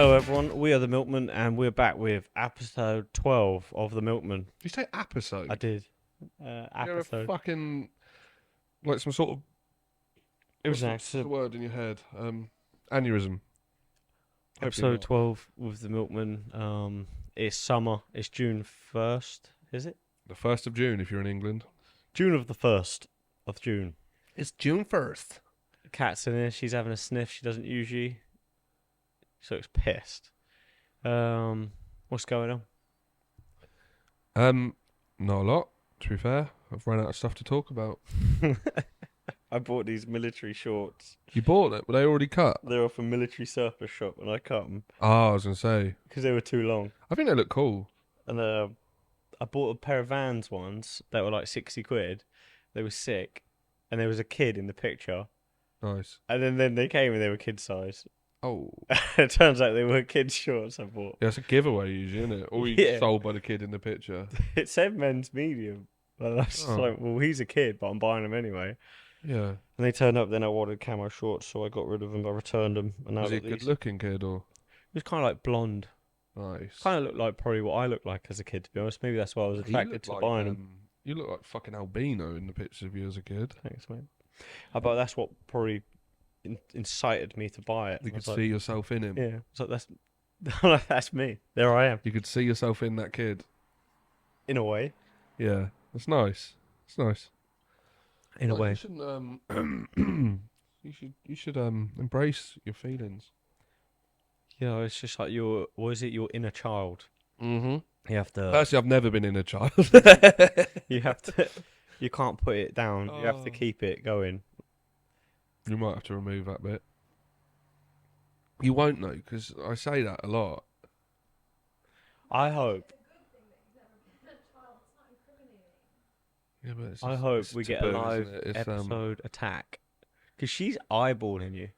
Hello everyone, we are the Milkmen and we're back with episode 12 of the Milkmen. Did you say episode? I did. You're a Episode. fucking like some sort of It was what's the word in your head? Aneurysm. episode 12 with the Milkmen. It's summer. It's June 1st, is it? The 1st of June if you're in England. June of the 1st of June. It's June 1st. Cat's in here. She's having a sniff. She doesn't usually. She looks pissed. What's going on? Not a lot. To be fair, I've run out of stuff to talk about. I bought these military shorts. You bought them? Were they already cut? They're off a military surplus shop, and I cut them. Oh, I was gonna say because they were too long. I think they look cool. And I bought a pair of Vans ones that were like 60 quid. They were sick, and there was a kid in the picture. Nice. And then they came and they were kid size. Oh. It turns out they were kid shorts I bought. Yeah, it's a giveaway usually, isn't it? Or you sold by the kid in the picture. It said men's medium. And I was just like, well, he's a kid, but I'm buying them anyway. Yeah. And they turned up, then I wanted camo shorts, so I got rid of them. I returned them. And now was he a good looking kid or? He was kind of like blonde. Nice. Kind of looked like probably what I looked like as a kid, to be honest. Maybe that's why I was attracted to buying them. You look like fucking albino in the pictures of you as a kid. Thanks, mate. But that's what probably incited me to buy it. You could see yourself in him. Yeah, so that's me. There I am. You could see yourself in that kid. In a way. Yeah, that's nice. It's nice. In a way. You should embrace your feelings. Yeah, it's just like your inner child. Mm-hmm. You have to. Personally, I've never been in a child. You have to. You can't put it down. You have to keep it going. You might have to remove that bit. You won't know, because I say that a lot. I hope. Yeah, but I hope we get a live episode attack. Because she's eyeballing you.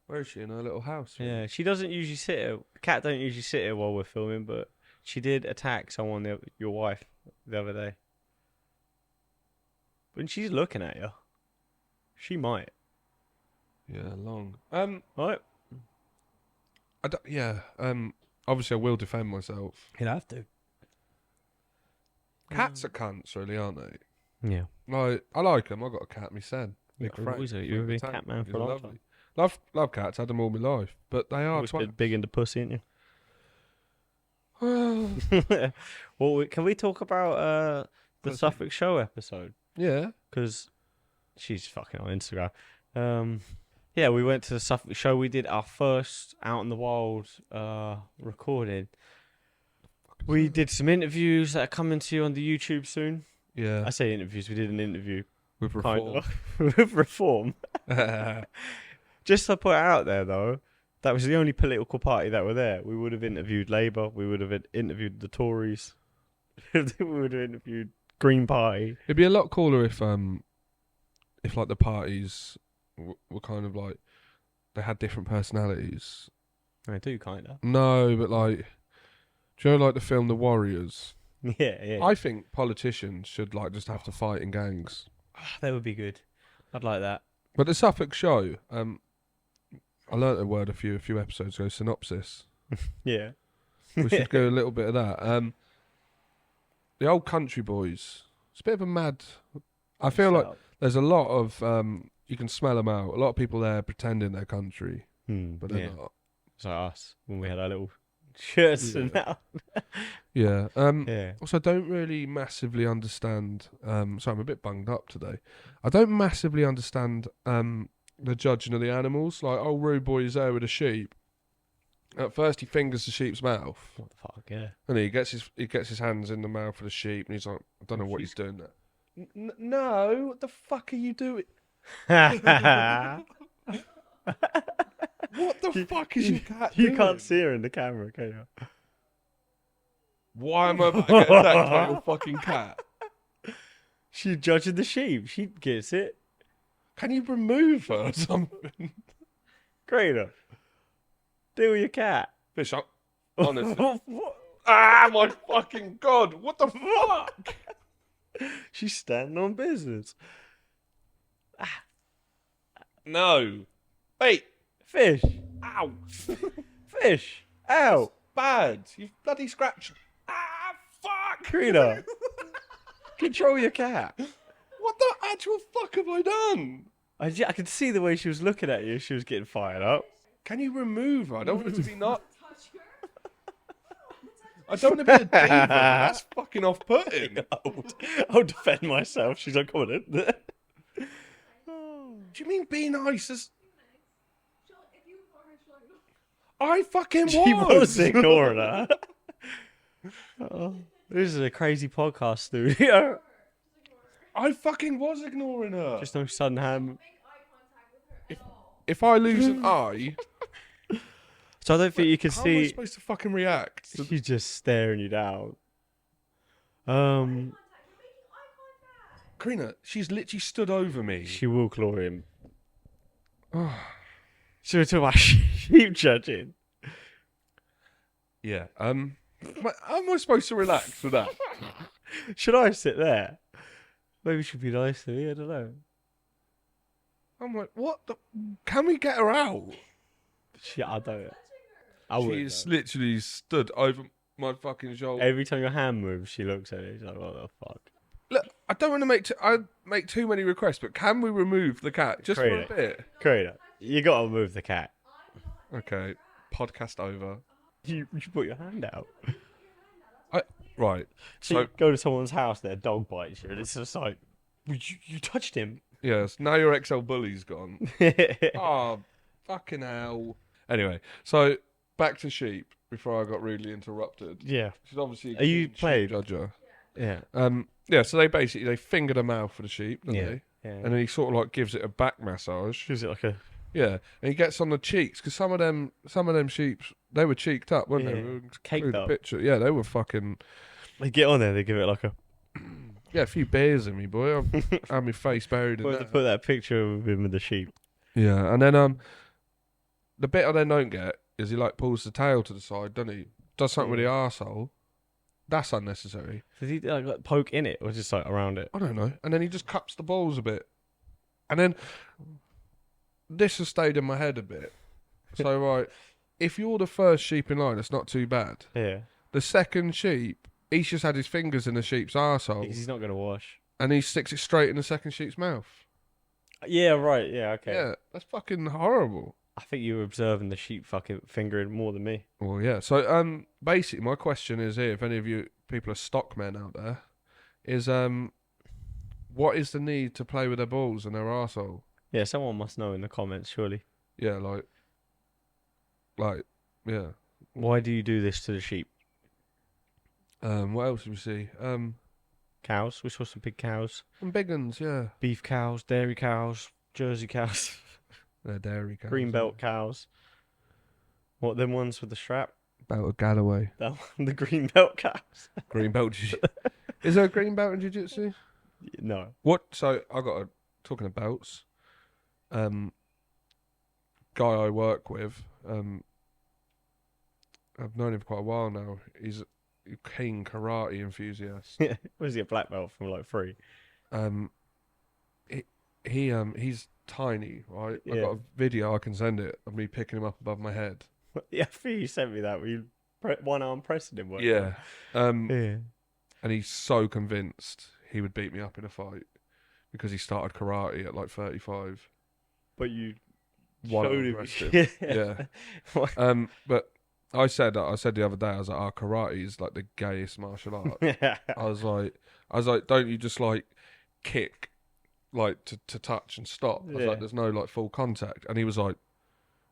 Where is she? In her little house? Yeah, she doesn't usually sit here. Cat don't usually sit here while we're filming, but she did attack someone, your wife, the other day. When she's looking at you, she might. Yeah, long. Right. Obviously I will defend myself. You'd have to. Cats are cunts, really, aren't they? Yeah. Like, I like them. I got a cat myself. You've been a cat man for a long time. Love cats. Had them all my life, but they are big into pussy, ain't you? Well, well, can we talk about the Suffolk Show episode? Yeah, because she's fucking on Instagram. Yeah, we went to the Suffolk Show. We did our first out in the wild recording. We did some interviews that are coming to you on the YouTube soon. Yeah, I say interviews. We did an interview with Reform. With Reform. Just to put it out there, though, that was the only political party that were there. We would have interviewed Labour. We would have interviewed the Tories. We would have interviewed Green Party. It'd be a lot cooler if like the parties were kind of like they had different personalities. They do, kind of. No, but like, do you know like the film The Warriors? Yeah. I think politicians should like just have to fight in gangs. That would be good. I'd like that. But the Suffolk Show, I learnt a word a few episodes ago. Synopsis. Yeah. We should go a little bit of that. The old country boys. It's a bit of a mad. I feel like there's a lot of you can smell them out. A lot of people there pretending they're country, but they're not. It's like us when we had our little shirts and that. Yeah. Yeah. Also, I don't really massively understand. So I'm a bit bunged up today. I don't massively understand the judging of the animals. Like, oh, rude boy is there with a sheep. At first, he fingers the sheep's mouth. What the fuck? Yeah. And he gets his hands in the mouth of the sheep, and he's like, I don't know what he's doing there. No, what the fuck are you doing? What the fuck is your cat doing? You can't see her in the camera, can you? Why am I about to get attacked by your fucking cat? She's judging the sheep. She gets it. Can you remove her or something? Greater. Deal with your cat. Fish up. Honestly. Ah, my fucking God. What the fuck? She's standing on business. No. Wait. Fish. Ow. fish. Ow. Bad. You've bloody scratched. Ah, fuck. Karina. Control your cat. What the actual fuck have I done? I could see the way she was looking at you. She was getting fired up. Can you remove her? I don't want her to be not. I don't want to be a diva. That's fucking off-putting. I'll defend myself. She's like, come on in. Do you mean be nice? I fucking was. She was ignoring her. Oh, this is a crazy podcast studio. I fucking was ignoring her. Just no sudden hand. If I lose an eye, So I don't think you can how am I see. supposed to fucking react? She's just staring you down. Karina, she's literally stood over me. She will claw him. So we're talking about sheep judging. Yeah. How am I supposed to relax with that? Should I sit there? Maybe she'd be nice to me. I don't know. I'm like, what the? Can we get her out? I don't. I wouldn't She's know. literally stood over my fucking shoulder. Every time your hand moves, she looks at it. She's like, what the fuck? Look, I don't want to make too many requests, but can we remove the cat just Karina. for a bit? Karina, you gotta move the cat. Okay, podcast over. You put your hand out. Right. So you go to someone's house, their dog bites you, and it's just like, you touched him. Yes. Now your XL bully's gone. Oh, fucking hell. Anyway, so back to sheep before I got rudely interrupted. Yeah. She's obviously Are you sheep played? judger. Yeah. Yeah. So they finger the mouth of the sheep, don't they? Yeah. And then he sort of like gives it a back massage. Is it like a? Yeah, and he gets on the cheeks because some of them sheep they were cheeked up, weren't they? Yeah, We caked include a up. picture. Yeah, they were fucking. They get on there. They give it like a. Yeah, a few beers in me, boy. I had my face buried in We'll have to that. put that picture of him with the sheep. Yeah, and then the bit I then don't get is he like pulls the tail to the side, doesn't he? Does something with the arsehole. That's unnecessary. Does he like poke in it or just like around it? I don't know. And then he just cups the balls a bit, and then this has stayed in my head a bit. So right, if you're the first sheep in line, it's not too bad. Yeah. The second sheep, he's just had his fingers in the sheep's arsehole, Because he's not gonna wash. and he sticks it straight in the second sheep's mouth. Yeah. Right. Yeah. Okay. Yeah, that's fucking horrible. I think you were observing the sheep fucking fingering more than me. Well, yeah. So, basically, my question is here: if any of you people are stockmen out there, is what is the need to play with their balls and their arsehole? Yeah. Someone must know in the comments, surely. Yeah, yeah. Why do you do this to the sheep? What else did we see? Cows. We saw some big cows. Some big uns, yeah. Beef cows, dairy cows, Jersey cows, They're dairy cows. greenbelt cows. What, them ones with the strap? Belt of Galloway. That one, the greenbelt cows. Greenbelt jiu. Is there a greenbelt in jiu-jitsu? No. What? So I got talking of belts. Guy I work with. I've known him for quite a while now. He's a keen karate enthusiast. Was he a black belt from like 3? He's tiny, right? I've Yeah. got a video I can send it of me picking him up above my head. Yeah, I think you sent me that. Were you one arm pressing him? weren't you? Yeah. Yeah. And he's so convinced he would beat me up in a fight because he started karate at like 35. But you One showed arm him. pressed him. Yeah. But I said the other day, I was like, karate is like the gayest martial art. Yeah. I was like, don't you just like kick, like to touch and stop? I was Yeah. like, there's no like full contact. And he was like,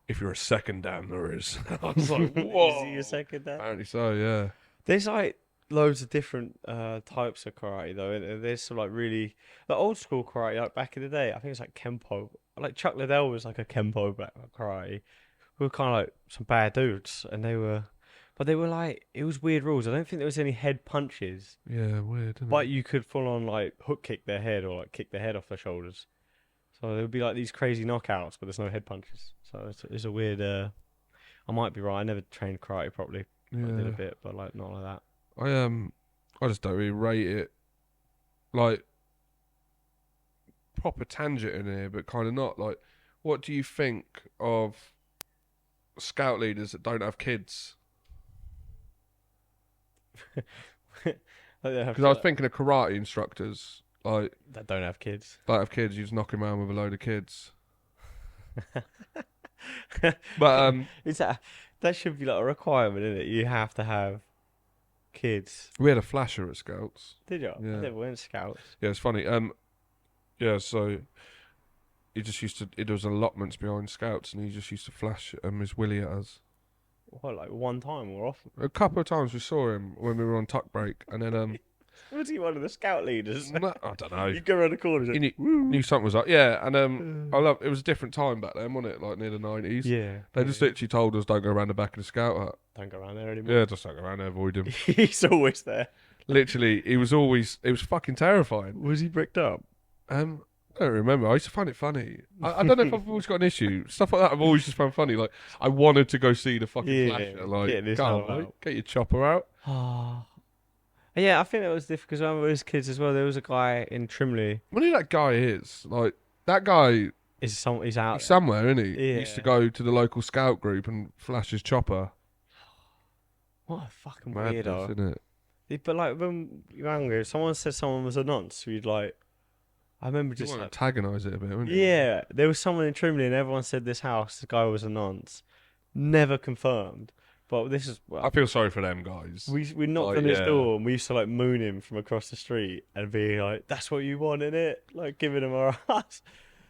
if you're a second down, there is. I was like, whoa. Is he a second down? Apparently so, yeah. There's like loads of different types of karate though. And there's some like really like old school karate like back in the day. I think it's like Kempo. Like Chuck Liddell was like a Kempo black karate. Who were kind of like some bad dudes, and they were like it was weird rules. I don't think there was any head punches, Yeah, weird. Isn't but it? you could full on like hook kick their head or like kick their head off their shoulders. So there would be like these crazy knockouts, but there's no head punches. So it's a weird. I might be right. I never trained karate properly. I did a Yeah. bit, but like not like that. I just don't really rate it. Like proper tangent in here, but kind of not. Like, what do you think of scout leaders that don't have kids. Because I was thinking of karate instructors, like that don't have kids. don't have kids. You just knock them around with a load of kids. But Is that should be like a requirement, isn't it? You have to have kids. we had a flasher at Scouts. Did you? Yeah. I never went scouts. Yeah, it's funny. Yeah, so he just used to. There was allotments behind Scouts, and he just used to flash his willy at us. What, like one time or often? A couple of times we saw him when we were on tuck break, and then Was he one of the scout leaders? I don't know. You go around the corner. He knew something was up. Yeah, and I love. It was a different time back then, wasn't it? Like near the 90s. Yeah. They just literally told us don't go around the back of the scout hut. Don't go around there anymore. Yeah, just don't go around there, avoid him. He's always there. Literally, he was always. It was fucking terrifying. Was he bricked up? I don't remember. I used to find it funny. I don't know if I've always got an issue. Stuff like that I've always just found funny. Like, I wanted to go see the fucking flasher. Like, go on, mate, get your chopper out. Yeah, I think that was difficult because when I was kids as well, there was a guy in Trimley. I wonder who that guy is. Like, that guy... He's out somewhere, isn't he? Yeah. He used to go to the local scout group and flash his chopper. What a fucking Madness, weirdo. isn't it? But like when you were younger, if someone said someone was a nonce, you'd like... I remember You just want like... to antagonise it a bit, wouldn't you? Yeah, there was someone in Trimley and everyone said this house, the guy was a nonce. Never confirmed. But this is... Well, I feel sorry for them guys. we knocked on his door and we used to like moon him from across the street and be like, that's what you want, innit? Like giving him our ass.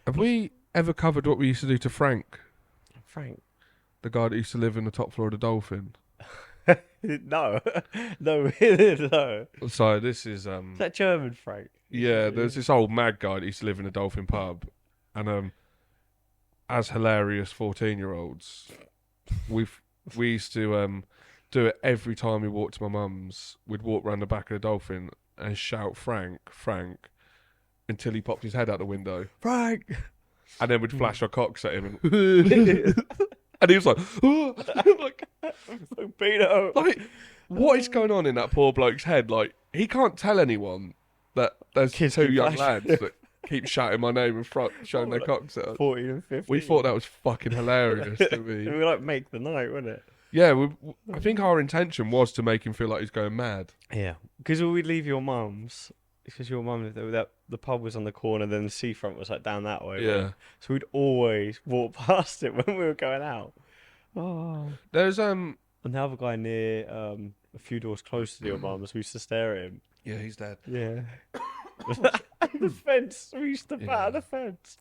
Have we ever covered what we used to do to Frank? Frank? The guy that used to live in the top floor of the Dolphin? No. No. So this is... Is that German Frank? Yeah, there's this old mad guy that used to live in a Dolphin pub, and as hilarious 14-year-olds, we used to do it every time we walked to my mum's. We'd walk round the back of the Dolphin and shout Frank, Frank, until he popped his head out the window, Frank, and then we'd flash our cocks at him, and he was like, oh! like, Peter, like, what is going on in that poor bloke's head? Like, he can't tell anyone that there's Kids two keep young flashing. lads that keep shouting my name in front, showing their cocks at us. 14 and 15. We thought that was fucking hilarious to me. We like make the night, wouldn't it? Yeah, I think our intention was to make him feel like he's going mad. Yeah, because we'd leave your mum's, because your mum, the pub was on the corner, then the seafront was like down that way. Yeah. Right? So we'd always walk past it when we were going out. Oh. There's And the other guy near a few doors closer to your mum's, we used to stare at him. Yeah, he's dead. Yeah. The fence. We used to batter the fence.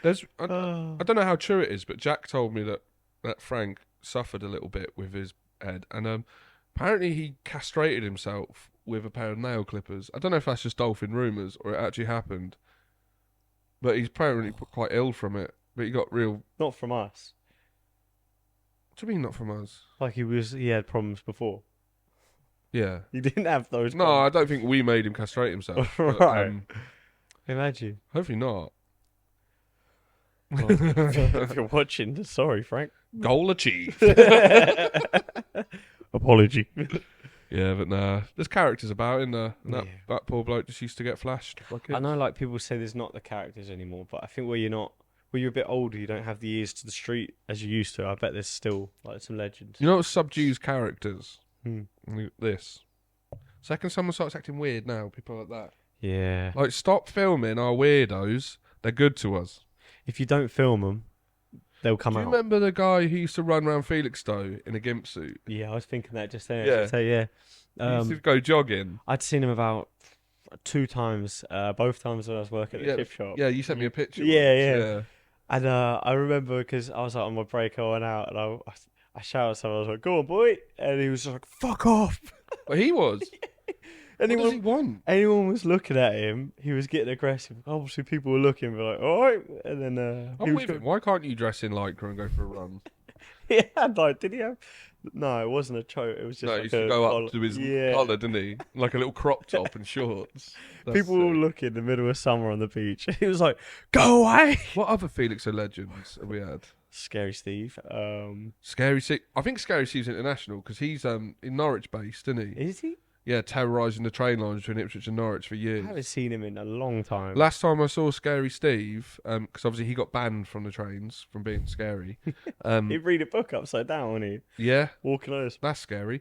There's I don't know how true it is, but Jack told me that Frank suffered a little bit with his head, and apparently he castrated himself with a pair of nail clippers. I don't know if that's just dolphin rumours or it actually happened, but he's apparently quite ill from it. But he got real. Not from us. What do you mean not from us? Like he had problems before. Yeah. He didn't have those. No, I don't think we made him castrate himself. But, Right. Imagine. hopefully not. Well, if you're watching, sorry, Frank. Goal achieved. Apology. Yeah, but nah. There's characters about in there. And Yeah. that poor bloke just used to get flashed. I know, like people say, there's not the characters anymore, but I think when you're a bit older, you don't have the ears to the street as you used to. I bet there's still like some legends. You know what subdues characters? Hmm. This. Second someone starts acting weird now, people like that. Yeah. Like, stop filming our weirdos. They're good to us. If you don't film them, they'll come Do you out. remember the guy who used to run around Felixstowe in a gimp suit? Yeah, I was thinking that just then. Yeah. So yeah. He used to go jogging. I'd seen him about 2 times. Both times when I was working at the gift shop. Yeah, you sent me a picture. Yeah. once, And I remember because I was like on my break, I went out and I shouted at someone. I was like, "Go on, boy!" And he was just like, "Fuck off!" But he was. What does he Anyone, want? anyone was looking at him, he was getting aggressive. Obviously, people were looking, were like, "All right," and then he I'm was with him. Why can't you dress in Lycra and go for a run? yeah, like, did he have? No, it wasn't a choke. It was just No, he like used to a go collar. up to his Yeah. collar, didn't he? Like a little crop top and shorts. That's People were all sick. looking in the middle of summer on the beach. He was like, "Go away!" What other Felixstowe legends have we had? Scary Steve. Scary Steve. I think Scary Steve's international because he's in Norwich based, isn't he? Is he? terrorising the train lines between Ipswich and Norwich for I years. haven't seen him in a long time. Last time I saw Scary Steve, because obviously he got banned from the trains from being scary. He'd read a book upside down, wouldn't he? Yeah, Walking over. that's scary.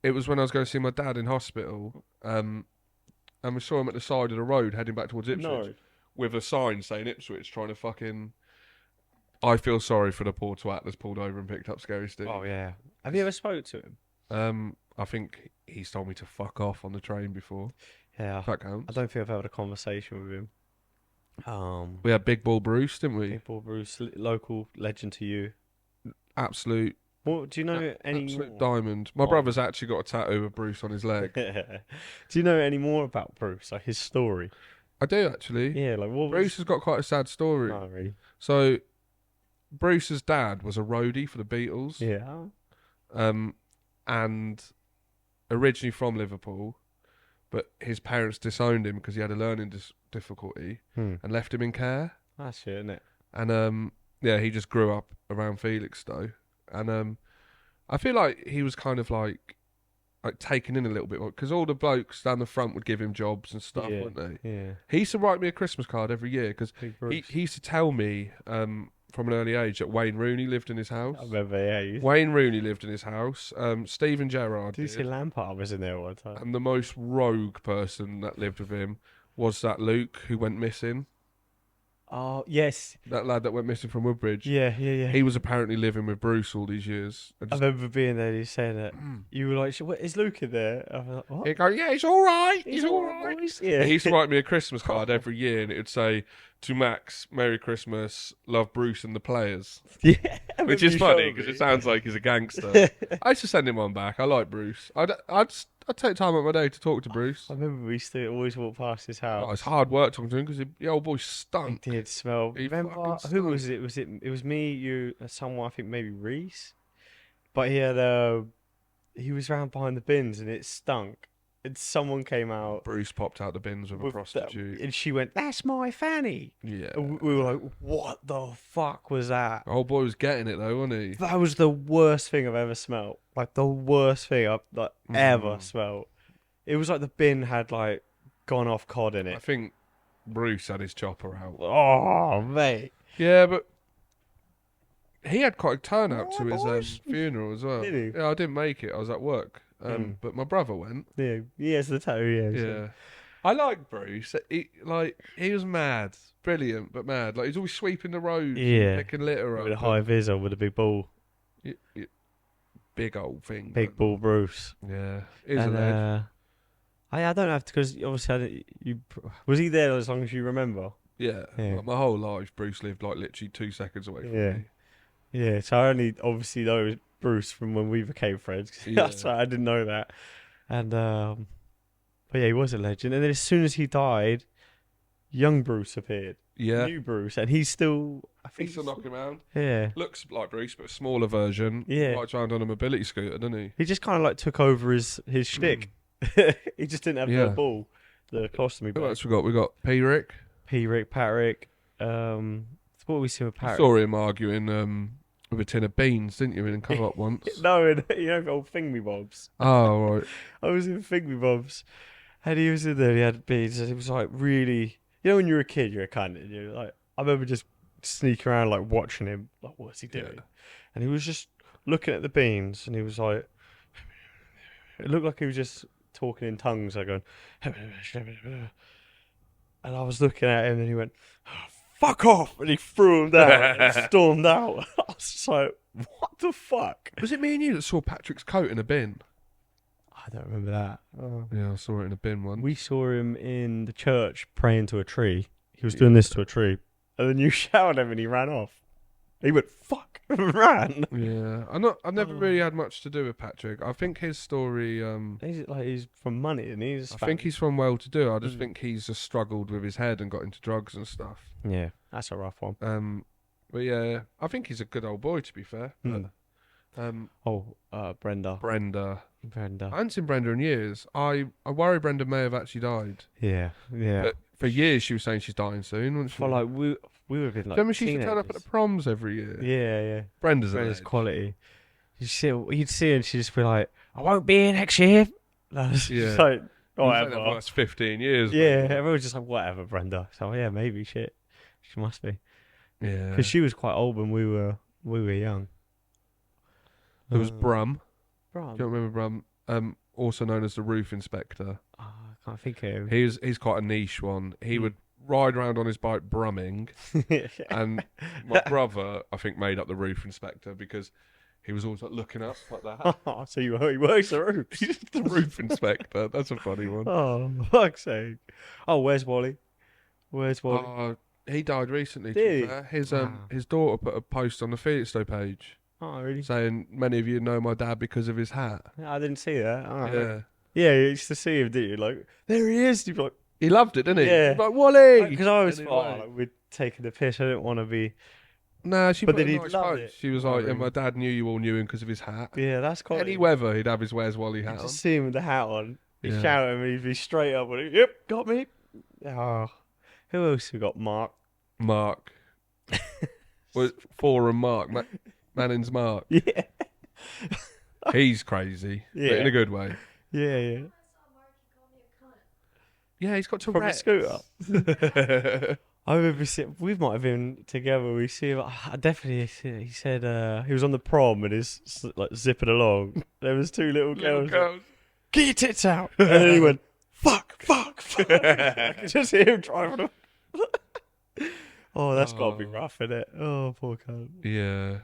It was when I was going to see my dad in hospital, and we saw him at the side of the road heading back towards Ipswich No. with a sign saying Ipswich, trying to fucking. I feel sorry for the poor twat that's pulled over and picked up Scary Steve. Oh yeah. Have you ever spoke to him? I think he's told me to fuck off on the train before. Yeah. If that counts. I don't think I've had a conversation with him. We had Big Ball Bruce, didn't we? Big Ball Bruce, local legend to you. Absolute. What do you know any Absolute more? diamond. My brother's actually got a tattoo of Bruce on his leg. Do you know any more about Bruce? Like his story? I do actually. Yeah, like what Bruce has got quite a sad story. Not really. So, Bruce's dad was a roadie for the Beatles. Yeah. And originally from Liverpool, but his parents disowned him because he had a learning difficulty and left him in care. That's shit, isn't it? And he just grew up around Felixstowe. And I feel like he was kind of like taken in a little bit more because all the blokes down the front would give him jobs and stuff, wouldn't they? Yeah. He used to write me a Christmas card every year because He he used to tell me from an early age that Wayne Rooney lived in his house. I remember, yeah. Wayne Rooney lived in his house. Stephen Gerrard Did you see Lampard was in there one time? and the most rogue person that lived with him was that Luke who went missing. Oh, yes. That lad that went missing from Woodbridge. Yeah. He was apparently living with Bruce all these years. I remember being there and he saying that. You were like, what, is Luke in there? I was like, what? He'd go, yeah, he's all right. He's all right. Yeah. He used to write me a Christmas card every year and it would say, to Max, Merry Christmas, love Bruce and the players. Yeah. Which is funny because it sounds like he's a gangster. I used to send him one back. I like Bruce. I'd take time out of my day to talk to Bruce. I remember we used to always walk past his house. Oh, it's hard work talking to him because the old boy stunk. He did smell. He Remember fucking who was it? It was me, you, someone. I think maybe Reese. But he had he was round behind the bins and it stunk. And someone came out. Bruce popped out the bins with a prostitute. And she went, "That's my fanny." Yeah. And we were like, "What the fuck was that?" The old boy was getting it though, wasn't he? That was the worst thing I've ever smelled. Like the worst thing I've ever smelled. It was like the bin had like gone off cod in I it. think Bruce had his chopper out. Oh mate. Yeah, but he had quite a turnout to his funeral as well. Did he? Yeah, I didn't make it. I was at work. But my brother went. Yeah, he has the tattoo. Yeah. Yeah. I like Bruce. He was mad, brilliant, but mad. Like he's always sweeping the roads, Yeah. picking litter up. With a high vis on with a big ball. Big old thing. Big ball Bruce. Yeah, he's a lad. I don't have to because obviously was he there as long as you remember? Yeah, Yeah. Like, my whole life, Bruce lived like literally 2 seconds away from me. Yeah. So I only obviously know Bruce from when we became friends. That's why I didn't know that. And but yeah, he was a legend. And then as soon as he died, young Bruce appeared. Yeah, New Bruce, and he's still. I think he's still knocking around. Yeah. Looks like Bruce, but a smaller version. Yeah. Rides around on a mobility scooter, doesn't he? He just kind of like took over his shtick. He just didn't have the ball, the colostomy Who bag. else we got? We got P-Rick. P-Rick, Patrick. What we see with Patrick? Saw him arguing with a tin of beans, didn't you? In Co-op once. No, you know, old Thingy Bobs. Oh right. I was in Thingy Bobs, and he was in there. He had beans, and it was like really. You know, when you're a kid, you're a cunt. And you're like, I remember just sneaking around, like watching him. Like, what's he doing? Yeah. And he was just looking at the beans, and he was like, it looked like he was just talking in tongues, like going, and I was looking at him, and he went, "Fuck off!" and he threw him down and stormed out. I was just like, "What the fuck?" Was it me and you that saw Patrick's coat in a bin? I don't remember that. Yeah, I saw it in a bin once. We saw him in the church praying to a tree. He was doing this to a tree, and then you shouted at him, and he ran off. He went fuck and ran. Yeah, I've never really had much to do with Patrick. I think his story. He's from money, and he's. I think he's from well-to-do. I just think he's just struggled with his head and got into drugs and stuff. Yeah, that's a rough one. But yeah, I think he's a good old boy, to be fair. But, Brenda. Brenda. I Brenda. haven't seen Brenda in years. I worry Brenda may have actually died. Yeah. But for years she was saying she's dying soon, wasn't she? Well, like we would have been like. Remember she used to turn up at the proms every year? Yeah. Brenda's Brenda's quality. You'd see her and she'd just be like, I won't be here next year. Like, Yeah. like, We've been there for the whatever. last 15 years. Yeah, mate. everyone was just like, whatever, Brenda. So yeah, maybe shit. She must be Yeah. because she was quite old when we were young. There was Brum. Brum. Do you remember Brum? Also known as the roof inspector. Oh, I can't think of him. He's quite a niche one. He would ride around on his bike brumming, and my brother, I think, made up the roof inspector because he was always like looking up like that. Oh, so he works the roof. He's the roof inspector. That's a funny one. Oh, fuck's sake. Oh, where's Wally? Where's Wally? He died recently. Did he? To be fair. His Wow. his daughter put a post on the Felixstowe page Oh, really? saying many of you know my dad because of his hat. I didn't see that. Oh. Yeah. Yeah, you used to see him, didn't you? Like, there he is. You'd be like, He loved it, didn't he? Yeah. He was like, Wally! because I was Anyway. far, like, we'd taken the piss. I didn't want to be. Nah, she But put did a he nice love post. it? She was Oh, like, really? my dad knew you all knew him because of his hat. Yeah, that's quite. Any weather, he'd have his Where's Wally hat You on. just see him with the hat on. He'd Yeah. shout at me. He'd be straight up. And yep, got me. Oh, who else we got? Mark. Mark. Forum Mark. Manning's Mark. Yeah. He's crazy. But Yeah. in a good way. Yeah. Yeah, he's got From a Tourette's. scooter. I remember we might have been together. We see him. I definitely. He said he was on the prom and he's like zipping along. There was two little Little girls. girls. Get your tits out! And then he went, fuck. I could just hear him driving. Oh, that's got to be rough, innit? Oh, poor cunt. Yeah.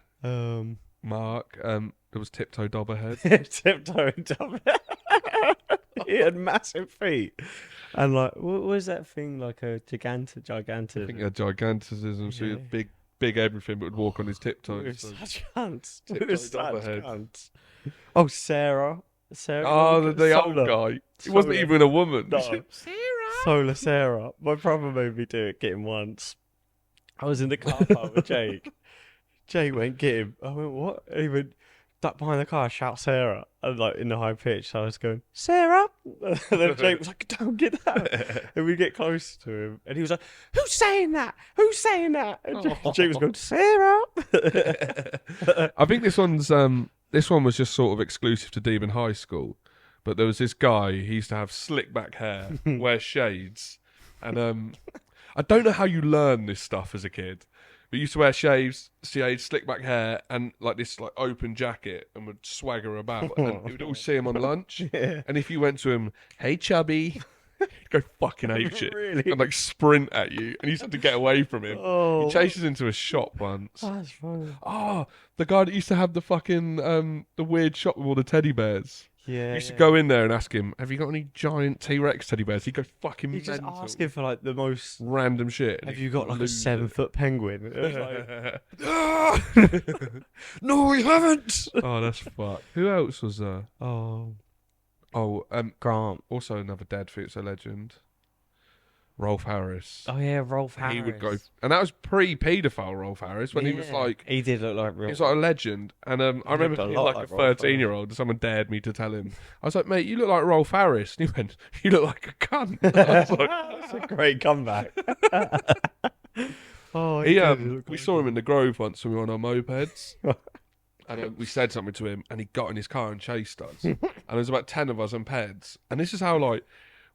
Mark. There was Tiptoe Dobberhead. Tiptoeing down. He had massive feet. And like, what was that thing? Like a gigantism. I think he had giganticism, so he Yeah. had big everything, but would walk on his We were tiptoes. So. such cunts. We Tiptoe were such Dobberhead. cunts. Oh, Sarah. Oh, the old Solar. guy. He wasn't Solar. even a woman. No. Solar Sarah. My brother made me do it, get him once. I was in the car park with Jake. Jake went, get him. I went, what? And he went, duck behind the car, shout Sarah. And like in the high pitch. So I was going, Sarah. And then Jake was like, don't get that. And we get close to him. And he was like, who's saying that? Who's saying that? And Jake was going, Sarah. I think this one was just sort of exclusive to Deben High School, but there was this guy. He used to have slick back hair, wear shades, and I don't know how you learn this stuff as a kid. But he used to wear shades, slick back hair, and like this like open jacket, and would swagger about. And you would always see him on lunch. Yeah. And if you went to him, hey chubby, he'd go fucking ape shit Really? and like sprint at you, and you just had to get away from him. Oh, He chases into a shop once. that's funny. Oh, the guy that used to have the fucking the weird shop with all the teddy bears. Yeah. You used to go in there and ask him, "Have you got any giant T-Rex teddy bears?" He'd go fucking He's just mental. asking for like the most. Random shit. and Have he'd you got like a lose 7-foot penguin? It was like, it. no, we haven't. Oh, that's fucked. Who else was there? Oh, Oh, Grant. also another dead Future legend, Rolf Harris. Oh yeah, Rolf Harris. He would go, and that was pre-paedophile Rolf Harris when he was Yeah. like. He did look like real. He was like a legend, and I remember looked a being lot like like a Rolf 13-year-old. Someone dared me to tell him. I was like, "Mate, you look like Rolf Harris," and he went, "You look like a cunt." I was like, That's a great comeback. Oh, he, did look we like saw him in the Grove once when we were on our mopeds, and we said something to him, and he got in his car and chased us. And there was about 10 of us on peds, and this is how like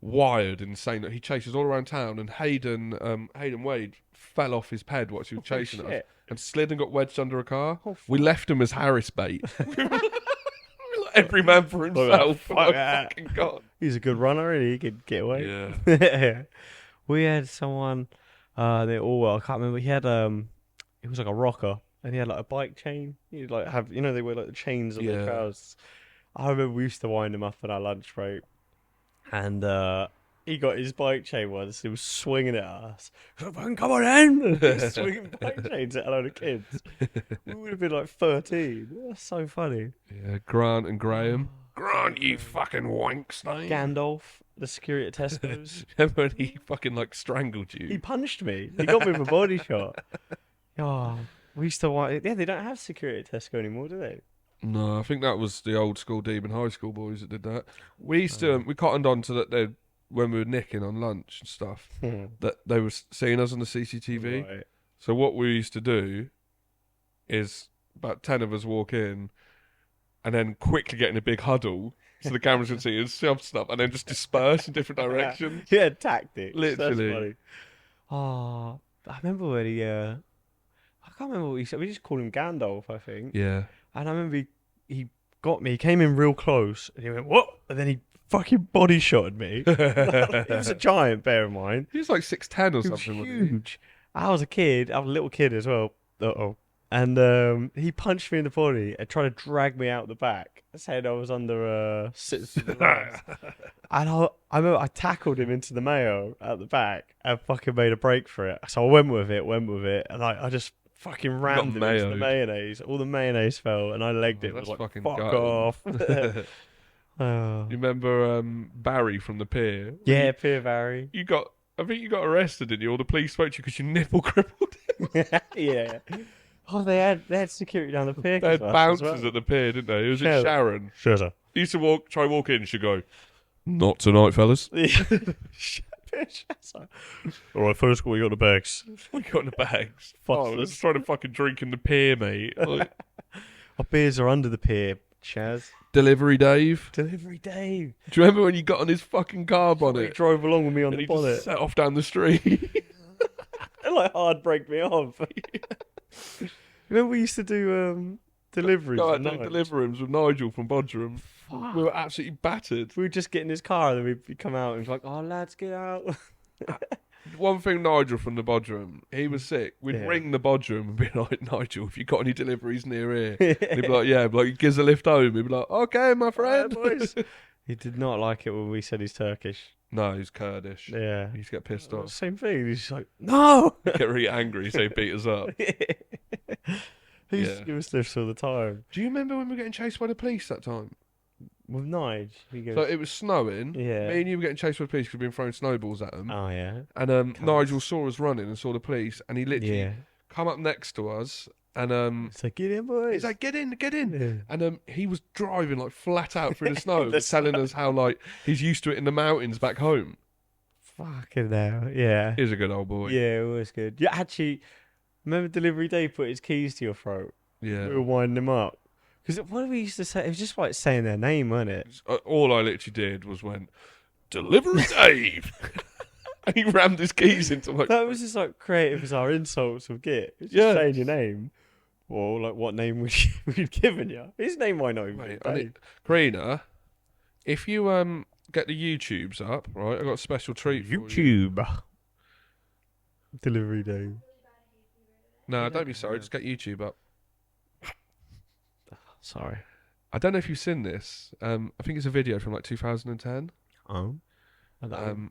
wired, insane that he chases all around town. And Hayden Wade fell off his ped while he was chasing us, shit. and slid and got wedged under a car. Oh, We left him as Harris bait. Every man for himself. fuck Oh my that. fucking God. He's a good runner, and he could get away. Yeah. We had someone. They all. I can't remember. He had He was like a rocker, and he had like a bike chain. He'd like have, you know, they wear like the chains on their Yeah. trousers. I remember we used to wind him up on our lunch break, and he got his bike chain once. He was swinging it at us. Come on in! He's swinging bike chains at a load of kids. We would have been like 13. That's so funny. Yeah, Grant and Graham. Grant, you fucking wanks, mate. Gandalf, the security at Tesco's. Remember when he fucking like strangled you? He punched me. He got me with a body shot. Oh, we used to want. Yeah, they don't have security at Tesco anymore, do they? No, I think that was the old school Deben High School boys that did that. We used to, we cottoned on to that they, when we were nicking on lunch and stuff, that they were seeing us on the CCTV. Right. So what we used to do is about 10 of us walk in, and then quickly get in a big huddle so the cameras can see us shove stuff, and then just disperse in different directions. Yeah, tactics. Literally. That's funny. Oh, I remember when I can't remember what he said. We just called him Gandalf, I think. Yeah. And I remember he got me. He came in real close, and he went, "What?" And then he fucking body shotted me. He was a giant, bear in mind. He was like 6'10" or He was something. Wasn't huge. I was a kid. I was a little kid as well. Uh-oh. And he punched me in the body and tried to drag me out the back, saying I was under citizen's arrest. And I remember I tackled him into the mayo at the back and fucking made a break for it. So I went with it, and I just fucking rammed him into the mayonnaise. All the mayonnaise fell, and I legged it. That's was like, fucking fuck gutting. off. You remember Barry from the pier? Yeah, Pier Barry. I think you got arrested, didn't you? Or the police spoke to you because you nipple crippled him. Yeah. Oh, they had security down the pier. They had bouncers at the pier, didn't they? It was at Sharon. Sure, sir. He used to try walk in, she'd go, "Not tonight, fellas." All right, first we got the bags. We got in the bags. I was just trying to fucking drink in the pier, mate. Like, our beers are under the pier, Chaz. Delivery Dave. Delivery Dave. Do you remember when you got on his fucking car bonnet? He drove along with me on and the he bonnet. just set off down the street. And like hard break me off. Remember we used to do deliveries? Go out doing deliverings with Nigel from Bodrum. Fuck. We were absolutely battered. We would just get in his car and then we'd come out and he's like, "Oh lads, get out." One thing, Nigel from the Bodrum, he was sick. We'd ring the Bodrum and be like, "Nigel, have you got any deliveries near here?" And he'd be like, "Yeah." Like, gives a lift home. He'd be like, "Okay, my friend." Boys. He did not like it when we said he's Turkish. No, he's Kurdish. Yeah. He used to get pissed off. Same thing. He's just like, "No!" He'd get really angry, so he beat us up. He used to give us lifts all the time. Do you remember when we were getting chased by the police that time? With Nige, he goes, So it was snowing. Yeah. Me and you were getting chased by the police because we've been throwing snowballs at them. "Oh yeah." And Nigel saw us running and saw the police, and he literally Yeah. come up next to us, and It's like, "Get in, boys." he's like, "Get in, get in." Yeah. And he was driving like flat out through the snow, telling us how like he's used to it in the mountains back home. Fucking hell. Yeah. He's a good old boy. Yeah, it was good. Yeah, actually, remember Delivery Day put his keys to your throat? Yeah. We were winding him up. Because what did we used to say? It was just like saying their name, wasn't it? All I literally did was went, "Delivery Dave," and he rammed his keys into like. That was just like creative as our insults would get. It's just Yeah. saying your name. Or like what name we'd given you. His name might not even be Mate, Dave. Karina, if you get the YouTubes up, right? I got a special treat for you. YouTube. Delivery Day. No, don't be sorry. Just get YouTube up. Sorry. I don't know if you've seen this. I think it's a video from like 2010. Oh. And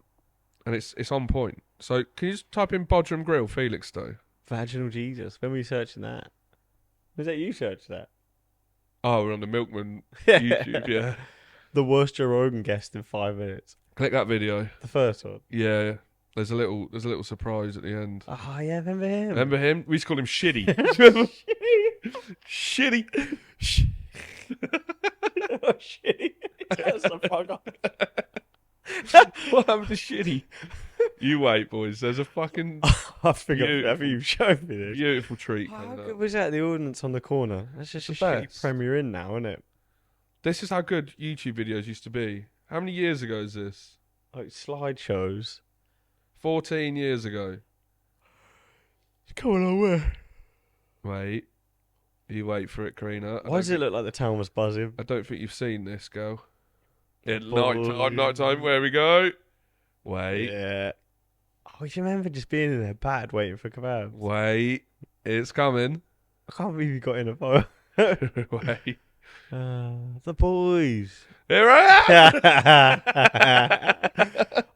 it's on point. So can you just type in Bodrum Grill, Felixstowe? Vaginal Jesus. When were you searching that? Was that you searched that? Oh, we're on the Milkmen YouTube, yeah. The worst Joe Rogan guest in 5 minutes. Click that video. The first one. Yeah. There's a little surprise at the end. Oh yeah, remember him? Remember him? We used to call him Shitty. Shitty. Oh, shitty. That's the fuck up. What happened to Shitty? You wait, boys. There's a fucking I think you've shown me this. beautiful treat. How coming good up. was that? The ordnance on the corner. That's just The a shitty best. Premier Inn now, isn't it? This is how good YouTube videos used to be. How many years ago is this? Like slideshows. 14 years ago. Come on over. Wait. You wait for it, Karina. Why does it look like the town was buzzing? I don't think you've seen this, girl. At Boy. night time, where we go. Wait. Yeah. Oh, you remember just being in there bad waiting for kebabs? Wait. It's coming. I can't believe you got in a photo. Wait. The boys. Here I am!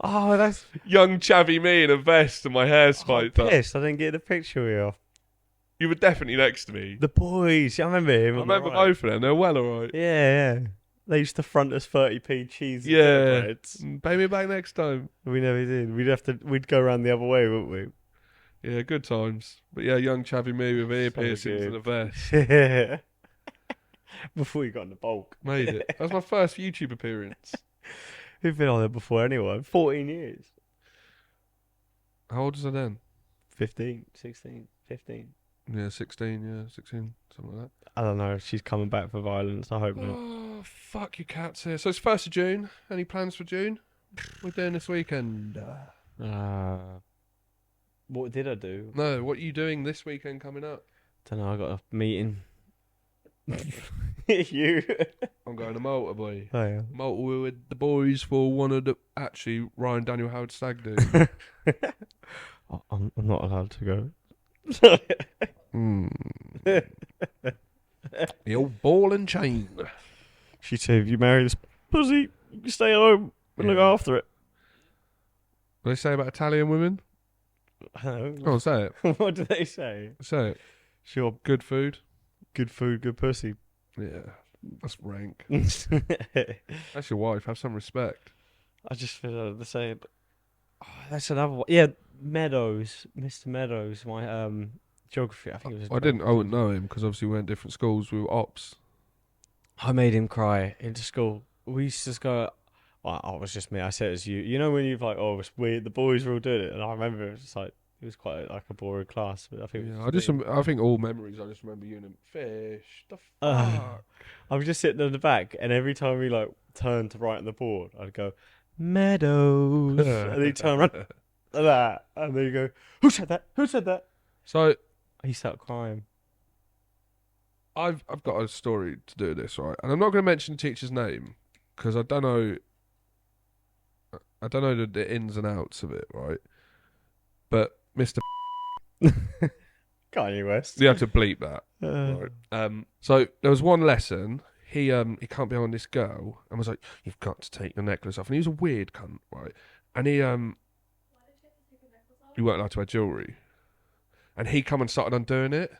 Oh, that's Young chavvy me in a vest and my hair spiked up. pissed. I didn't get the picture of you. You were definitely next to me. The boys. I remember him. I on the remember right. both of them. They're well alright. Yeah. They used to front us 30p cheese. and Yeah. breads. Pay me back next time. We never did. We'd go around the other way, wouldn't we? Yeah, good times. But yeah, young chavvy me with ear So piercings good. and a vest. Yeah. Before you got in the bulk. Made it. That was my first YouTube appearance. We've been on there before anyway. 14 years. How old was I then? 15, 16, 15. Yeah, 16, 16, something like that. I don't know. She's coming back for violence. I hope not. Oh, fuck you cats here. So it's 1st of June. Any plans for June? We're doing this weekend. What did I do? No, what are you doing this weekend coming up? Don't know. I got a meeting. You? I'm going to Malta, boy. Oh yeah. Malta with the boys for one of the... Actually, Ryan Daniel Howard Stag do. I'm not allowed to go. The old ball and chain. She said, if you marry this pussy, you can stay home and look Yeah. after it. What do they say about Italian women? I don't Oh, know. say it. What do they say? Say it. Sure. Good food. Good food, good pussy. Yeah. That's rank. I That's your wife. Have some respect. just feel the same. Oh, that's another one. Yeah, Meadows. Mr. Meadows. My geography. I think it was. I wouldn't know him because obviously we went different schools. We were ops. I made him cry into school. We used to just go. Well, it was just me. I said it was you. You know when you've like, oh, it's weird. The boys were all doing it, and I remember it was just like it was quite like a boring class. But I think. Yeah, I think all memories. I just remember you and him. Fish. The fuck. I was just sitting in the back, and every time we like turned to write on the board, I'd go Meadows, and he'd turn around like that, and then you go, "Who said that? Who said that?" So He started crying. I've got a story to do with this, right? And I'm not going to mention the teacher's name because I don't know the ins and outs of it, right? But Mr. Kanye West. You have to bleep that. Right. So there was one lesson. He can't be on this girl and was like, "You've got to take your necklace off." And he was a weird cunt, right? And he weren't allowed to wear jewellery. And he come and started undoing it.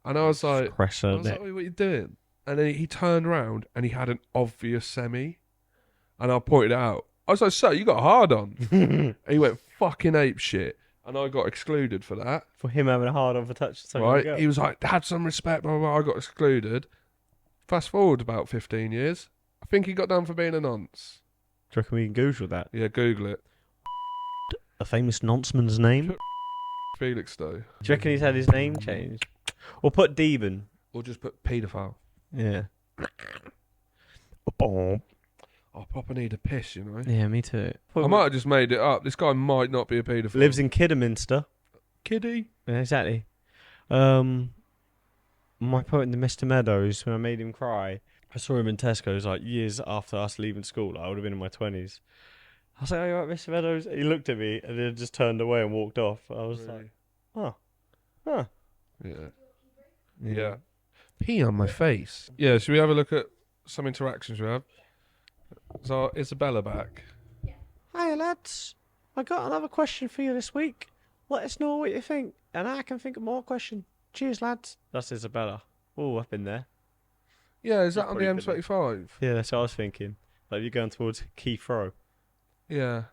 And I was like, "Wait, what are you doing?" And then he turned around and he had an obvious semi. And I pointed it out. I was like, "Sir, you got a hard on." And he went fucking ape shit. And I got excluded for that. For him having a hard on for touch. Right? He was like, "Had some respect, blah, blah, blah." I got excluded. Fast forward about 15 years. I think he got done for being a nonce. Do you reckon we can Google that? Yeah, Google it. A famous nonceman's name? Felixstowe. Do you reckon he's had his name changed? Or put Deben. Or just put paedophile. Yeah. I proper need a piss, you know. Yeah, me too. I might have just made it up. This guy might not be a paedophile. Lives in Kidderminster. Kiddie. Yeah, exactly. My point in the Mr. Meadows, when I made him cry, I saw him in Tesco's like years after us leaving school. I would have been in my 20s. I was like, "Oh, you all right, Mr. Meadows?" He looked at me and then just turned away and walked off. I was like, "Oh, huh." Yeah. Pee on my face. Yeah, should we have a look at some interactions we have? So, Isabella back. Hi lads, I got another question for you this week. Let us know what you think, and I can think of more questions. Cheers, lads. That's Isabella. Oh, I've been there. Yeah, is that on the You've probably M25? Yeah, that's what I was thinking. Like you're going towards Keythrow. Yeah.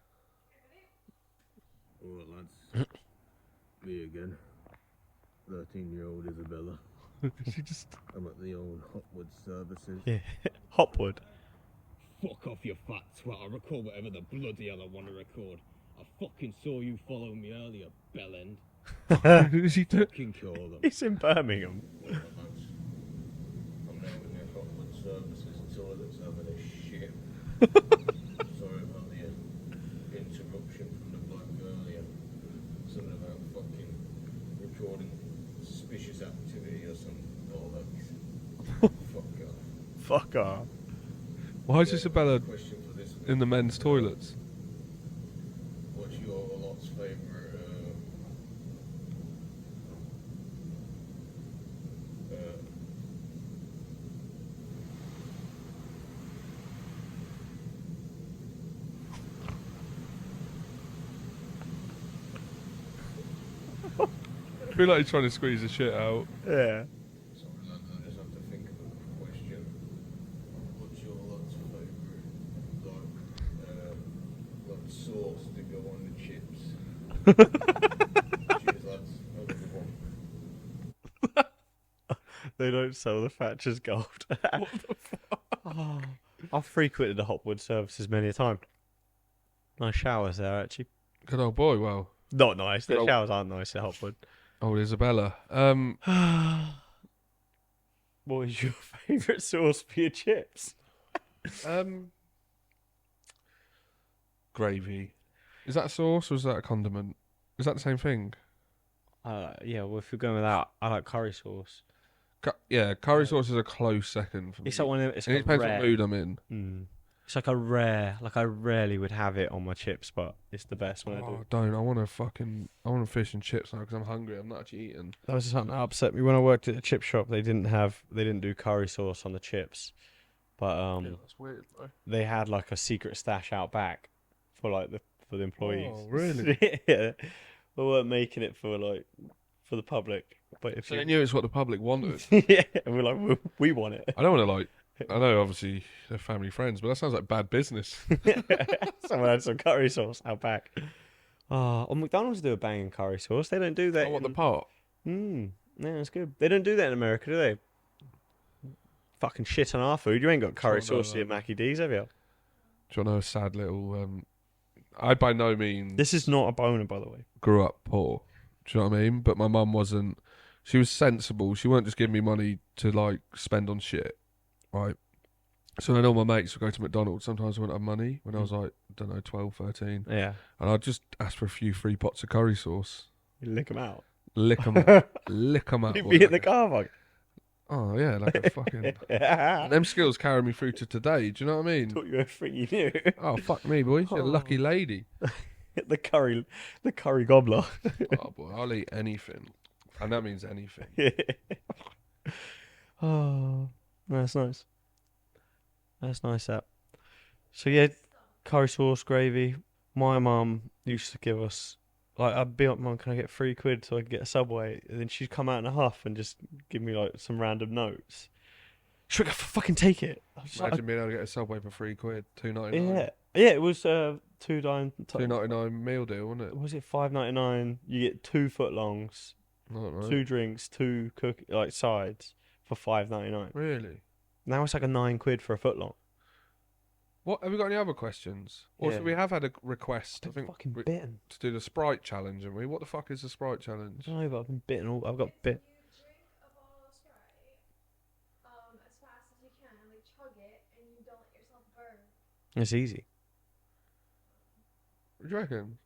Alright lads, me again, 13-year-old Isabella. She just... I'm at the old Hotwood services. Yeah, Hopwood. Fuck off you fat twat, I'll record whatever the bloody hell I want to record. I fucking saw you following me earlier, bellend. Is he doing? Fucking call them. He's in Birmingham. Alright lads, I'm now in the Hotwood services toilets having a shit. Sorry about the interruption from the bloke earlier. Something about fucking recording suspicious activity or some bollocks. Fuck off. Fuck off. Why is Isabella Question for this week. in the men's toilets? What's your lot's favourite I feel like he's trying to squeeze the shit out. Yeah. sorry lads, I just have to think of a question. What's your lot's favourite like sauce to go on the chips? Cheers lads, have a good one. They don't sell the Thatcher's Gold. What the fuck? Oh, I've frequented the Hopwood services many a time. Nice showers there, actually. Good old boy, well. Not nice. The Good old- showers aren't nice at Hopwood. Oh, Isabella. What is your favourite sauce for your chips? Gravy. Is that a sauce or is that a condiment? Is that the same thing? Yeah, well, if you're going with that, I like curry sauce. Yeah, curry sauce is a close second for me. It's like one of them, it's And like it depends rare. what mood I'm in. It's like a rare, like I rarely would have it on my chips, but it's the best when I do. Don't. I want to fish and chips now because I'm hungry. I'm not actually eating. That was something that upset me when I worked at a chip shop. They didn't do curry sauce on the chips, but Yeah, that's weird, bro. they had like a secret stash out back for the employees. Oh, really? Yeah, we weren't making it for the public, but if So you they knew it's what the public wanted. yeah, we're like we want it. I don't want to I know obviously they're family friends, but that sounds like bad business. Someone had some curry sauce out back. Oh, McDonald's do a banging curry sauce. They don't do that. I want the pot. Yeah, it's good. They don't do that in America, do they? Fucking shit on our food. You ain't got curry sauce at Mackie D's, have you? Do you know a sad little? I by no means. This is not a boner, by the way. Grew up poor. Do you know what I mean? But my mum wasn't. She was sensible. She weren't just giving me money to like spend on shit, right? So then all my mates would go to McDonald's. Sometimes I wouldn't have money when I was like, I don't know, 12, 13. Yeah. And I'd just ask for a few free pots of curry sauce. You lick them out. Lick them out. You'd boy. be in the car, fuck. Oh, yeah, like a fucking... And them skills carry me through to today. Do you know what I mean? Thought you were free, you knew. Oh, fuck me, boy. You're a lucky lady. the curry gobbler. Oh, boy, I'll eat anything. And that means anything. Oh, that's nice. That's nice, that. So, yeah, curry sauce, gravy. My mum used to give us, like, I'd be like, Mum, can I get £3 so I can get a Subway? And then she'd come out in a huff and just give me, like, some random notes. Should I fucking take it? Imagine being able to get a Subway for £3, $2.99. Yeah. Yeah, it was $2.99 meal deal, wasn't it? Was it $5.99? You get 2 footlongs, I don't know. 2 drinks, 2 sides for $5.99. Really? Now it's like a £9 for a footlong. What have we got? Any other questions? Also, Yeah. we have had a request. I think Fucking bitten. to do the Sprite challenge, haven't we? What the fuck is the Sprite challenge? I don't know, but I've been bitten. I've got bit. You drink a bottle of Sprite as fast as you can, like chug it, and you don't let yourself burn. It's easy. What do you reckon?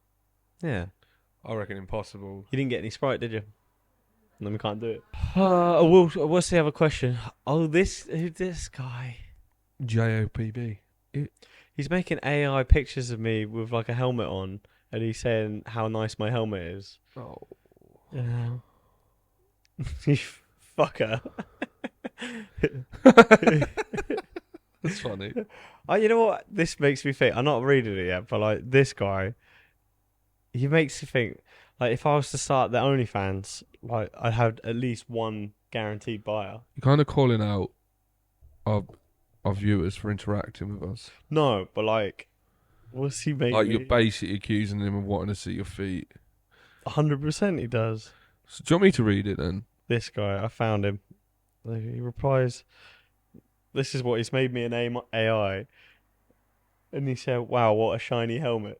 Yeah. I reckon impossible. You didn't get any Sprite, did you? And then we can't do it. What's the other question? Oh, who's this guy? JOPB. He's making AI pictures of me with like a helmet on, and he's saying how nice my helmet is. Oh. Yeah. You fucker. That's funny. Oh, you know what? This makes me think. I'm not reading it yet, but like this guy, he makes you think. Like if I was to start the OnlyFans, like I'd have at least one guaranteed buyer. You're kind of calling out our viewers for interacting with us. No, but like, what's he making? Like you're basically accusing him of wanting to see your feet. 100% he does. So do you want me to read it then? This guy, I found him. He replies, "This is what he's made me an AI," and he said, "Wow, what a shiny helmet."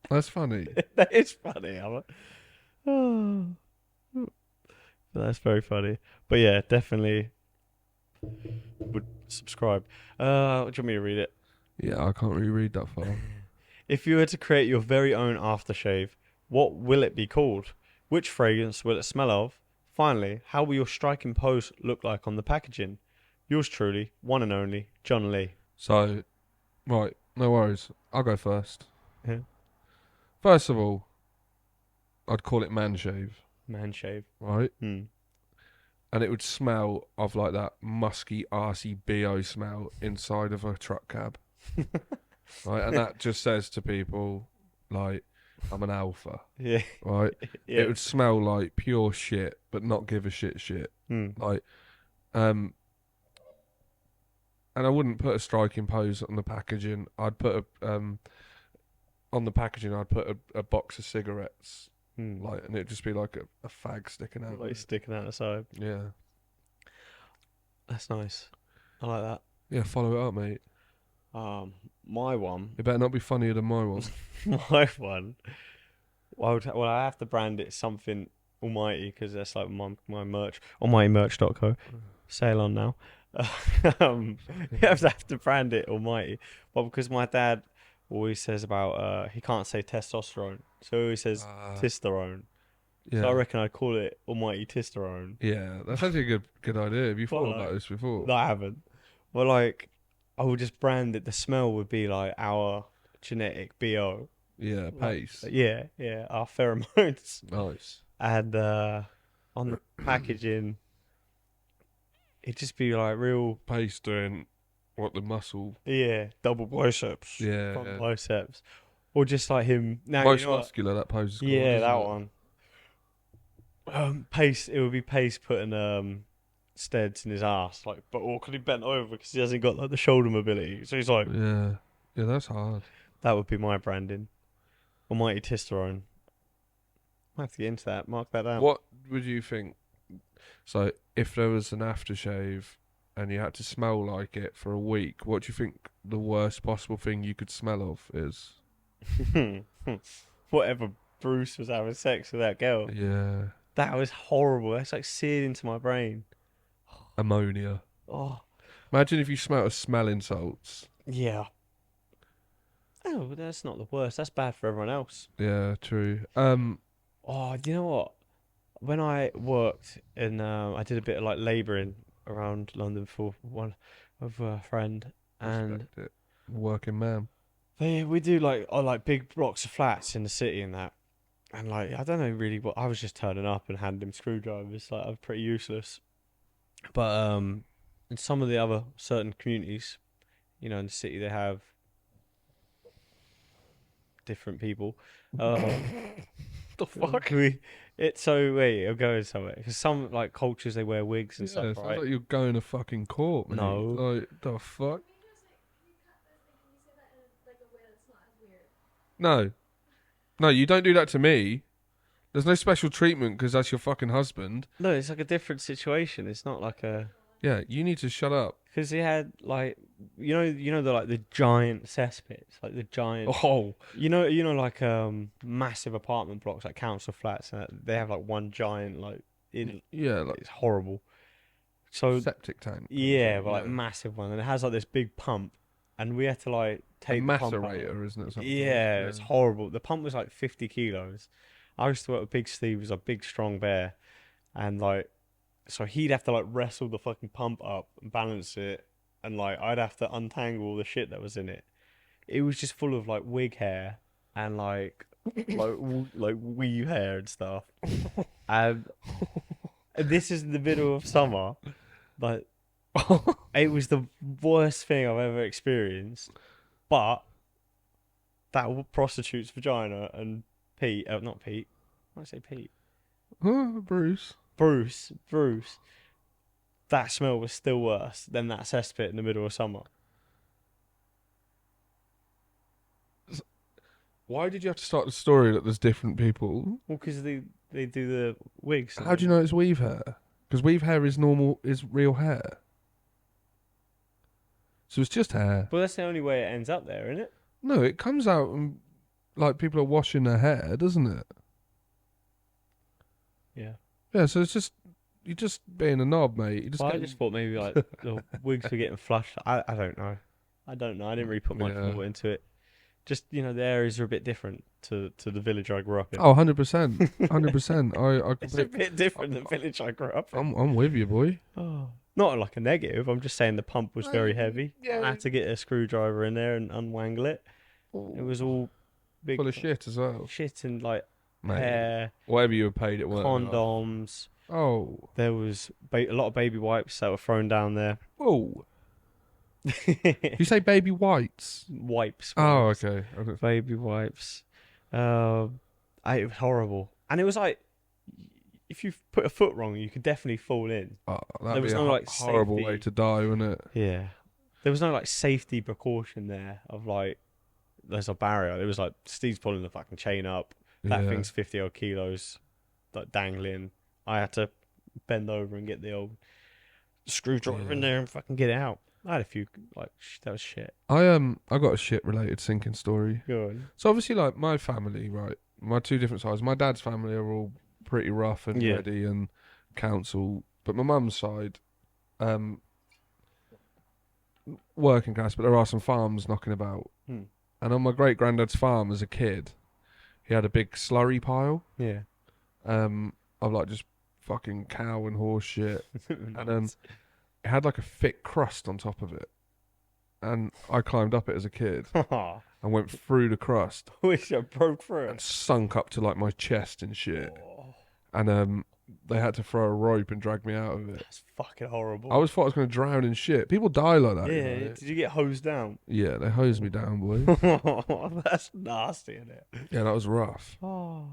That's funny. That is funny. Oh. That's very funny. But yeah, definitely would subscribe. Do you want me to read it? Yeah, I can't really read that far. If you were to create your very own aftershave, what will it be called? Which fragrance will it smell of? Finally, how will your striking pose look like on the packaging? Yours truly, one and only, John Lee. So, right, no worries. I'll go first. Yeah. First of all, I'd call it man shave, Man shave. right? Hmm. And it would smell of like that musky, arsey BO smell inside of a truck cab. Right? And that just says to people, like, I'm an alpha, Yeah. right? Yeah. It would smell like pure shit, but not give a shit. Hmm. Like, and I wouldn't put a striking pose on the packaging. I'd put on the packaging, I'd put a box of cigarettes, like, and it'd just be like a fag sticking out. Like sticking out the side. Yeah. That's nice. I like that. Yeah, follow it up, mate. My one. It better not be funnier than my one. My one Well, I have to brand it something almighty because that's like my merch. Almightymerch.co. Sale on now. You have to brand it almighty. But because my dad always says about he can't say testosterone, so he always says testosterone. Yeah. So I reckon I'd call it almighty testosterone. Yeah, that's actually a good idea. Have you Well, thought about this before? No, I haven't. Well, like I would just brand it. The smell would be like our genetic BO. Yeah, pace. Yeah, our pheromones. Nice. And on the packaging, it'd just be like real, Pace doing what the muscle. double biceps, Yeah, front yeah. biceps, or just like him. Now, Most you know what? muscular, that pose is called. Yeah, isn't that it? one. Pace. It would be Pace putting Steads in his ass, like, but or could he bent over because he hasn't got like the shoulder mobility? So he's like, Yeah, that's hard. that would be my branding. Almighty testosterone. I have to get into that. Mark that down. What would you think? So, if there was an aftershave and you had to smell like it for a week, what do you think the worst possible thing you could smell of is? Whatever Bruce was having sex with that girl. Yeah, That was horrible. That's like seared into my brain. ammonia. Oh, Imagine if you smelt of smelling salts. yeah. Oh, that's not the worst. That's bad for everyone else. Yeah, true. Oh, you know what? When I worked in, I did a bit of like labouring around London for one of a friend, and Respect it. Working man. we do like big blocks of flats in the city and that, and like I don't know really what I was just turning up and handing him screwdrivers. Like I was pretty useless, but in some of the other certain communities, you know, in the city they have different people. The fuck I'm going somewhere because some like cultures they wear wigs and Yeah, stuff, it sounds right? like you're going to fucking court, man. No. Like, the fuck? Can you say that in like a way that's not as weird? No. No, you don't do that to me. There's no special treatment because that's your fucking husband. No, it's like a different situation. It's not like a Yeah, you need to shut up. because he had like you know the like the giant cesspits, like the giant Oh, you know like massive apartment blocks like council flats and they have like one giant like yeah, like it's horrible. So septic tank. yeah, but like Yeah. massive one and it has like this big pump and we had to like A take the pump out. macerator, isn't it? Something Yeah, like it's horrible. The pump was like 50 kilos. I used to work with Big Steve, who's a big strong bear, and like, so he'd have to like wrestle the fucking pump up and balance it, and like I'd have to untangle all the shit that was in it. It was just full of like wig hair and like like weave hair and stuff. And this is in the middle of summer, like it was the worst thing I've ever experienced. But that prostitute's vagina and Pete, not Pete. Why did I say Pete? Bruce. Bruce. That smell was still worse than that cesspit in the middle of summer. Why did you have to start the story that there's different people? Well, because they do the wigs. How do you know it's weave hair? Because weave hair is real hair. So it's just hair. Well, that's the only way it ends up there, isn't it? No, it comes out and like people are washing their hair, doesn't it? Yeah. Yeah, so it's just you're just being a knob, mate. You just Well, I getting- just thought maybe like the wigs were getting flushed. I don't know. I didn't really put much Yeah. thought into it. Just the areas are a bit different to the village I grew up in. Oh, 100%. 100%. I It's a bit different than the village I grew up in. I'm with you, boy. Oh. Not like a negative. I'm just saying the pump was very heavy. yeah. I had to get a screwdriver in there and unwangle it. It was all big Full of shit as well. shit and like Mate, hair, whatever you were paid, it weren't enough. condoms. Oh. There was a lot of baby wipes that were thrown down there. Whoa. You say baby whites? Wipes. Oh, wipes. okay. I don't- Baby wipes. It was horrible. And it was like, if you put a foot wrong, you could definitely fall in. Oh, There that'd was be a no, like, horrible way safety. to die, wouldn't it? Yeah. There was no like safety precaution there of like, there's a barrier. It was like, Steve's pulling the fucking chain up. That Yeah. thing's 50 odd kilos, like dangling. I had to bend over and get the old screwdriver in Yeah. there and fucking get it out. I had a few, like, that was shit. I got a shit related sinking story. Good. So obviously, like my family, right? my two different sides. My dad's family are all pretty rough and Yeah. ready and council, but my mum's side, working class, but there are some farms knocking about. Hmm. And on my great granddad's farm as a kid, he had a big slurry pile, Yeah. of like just fucking cow and horse shit, and then Nice. it had like a thick crust on top of it. And I climbed up it as a kid I and went through the crust wish I broke through and it. sunk up to like my chest and shit. Oh, And they had to throw a rope and drag me out of it. that's fucking horrible. I always thought I was going to drown in shit. People die like that. yeah. You know? Did you get hosed down? Yeah, they hosed me down, boy. That's nasty, isn't it? Yeah, that was rough. Oh.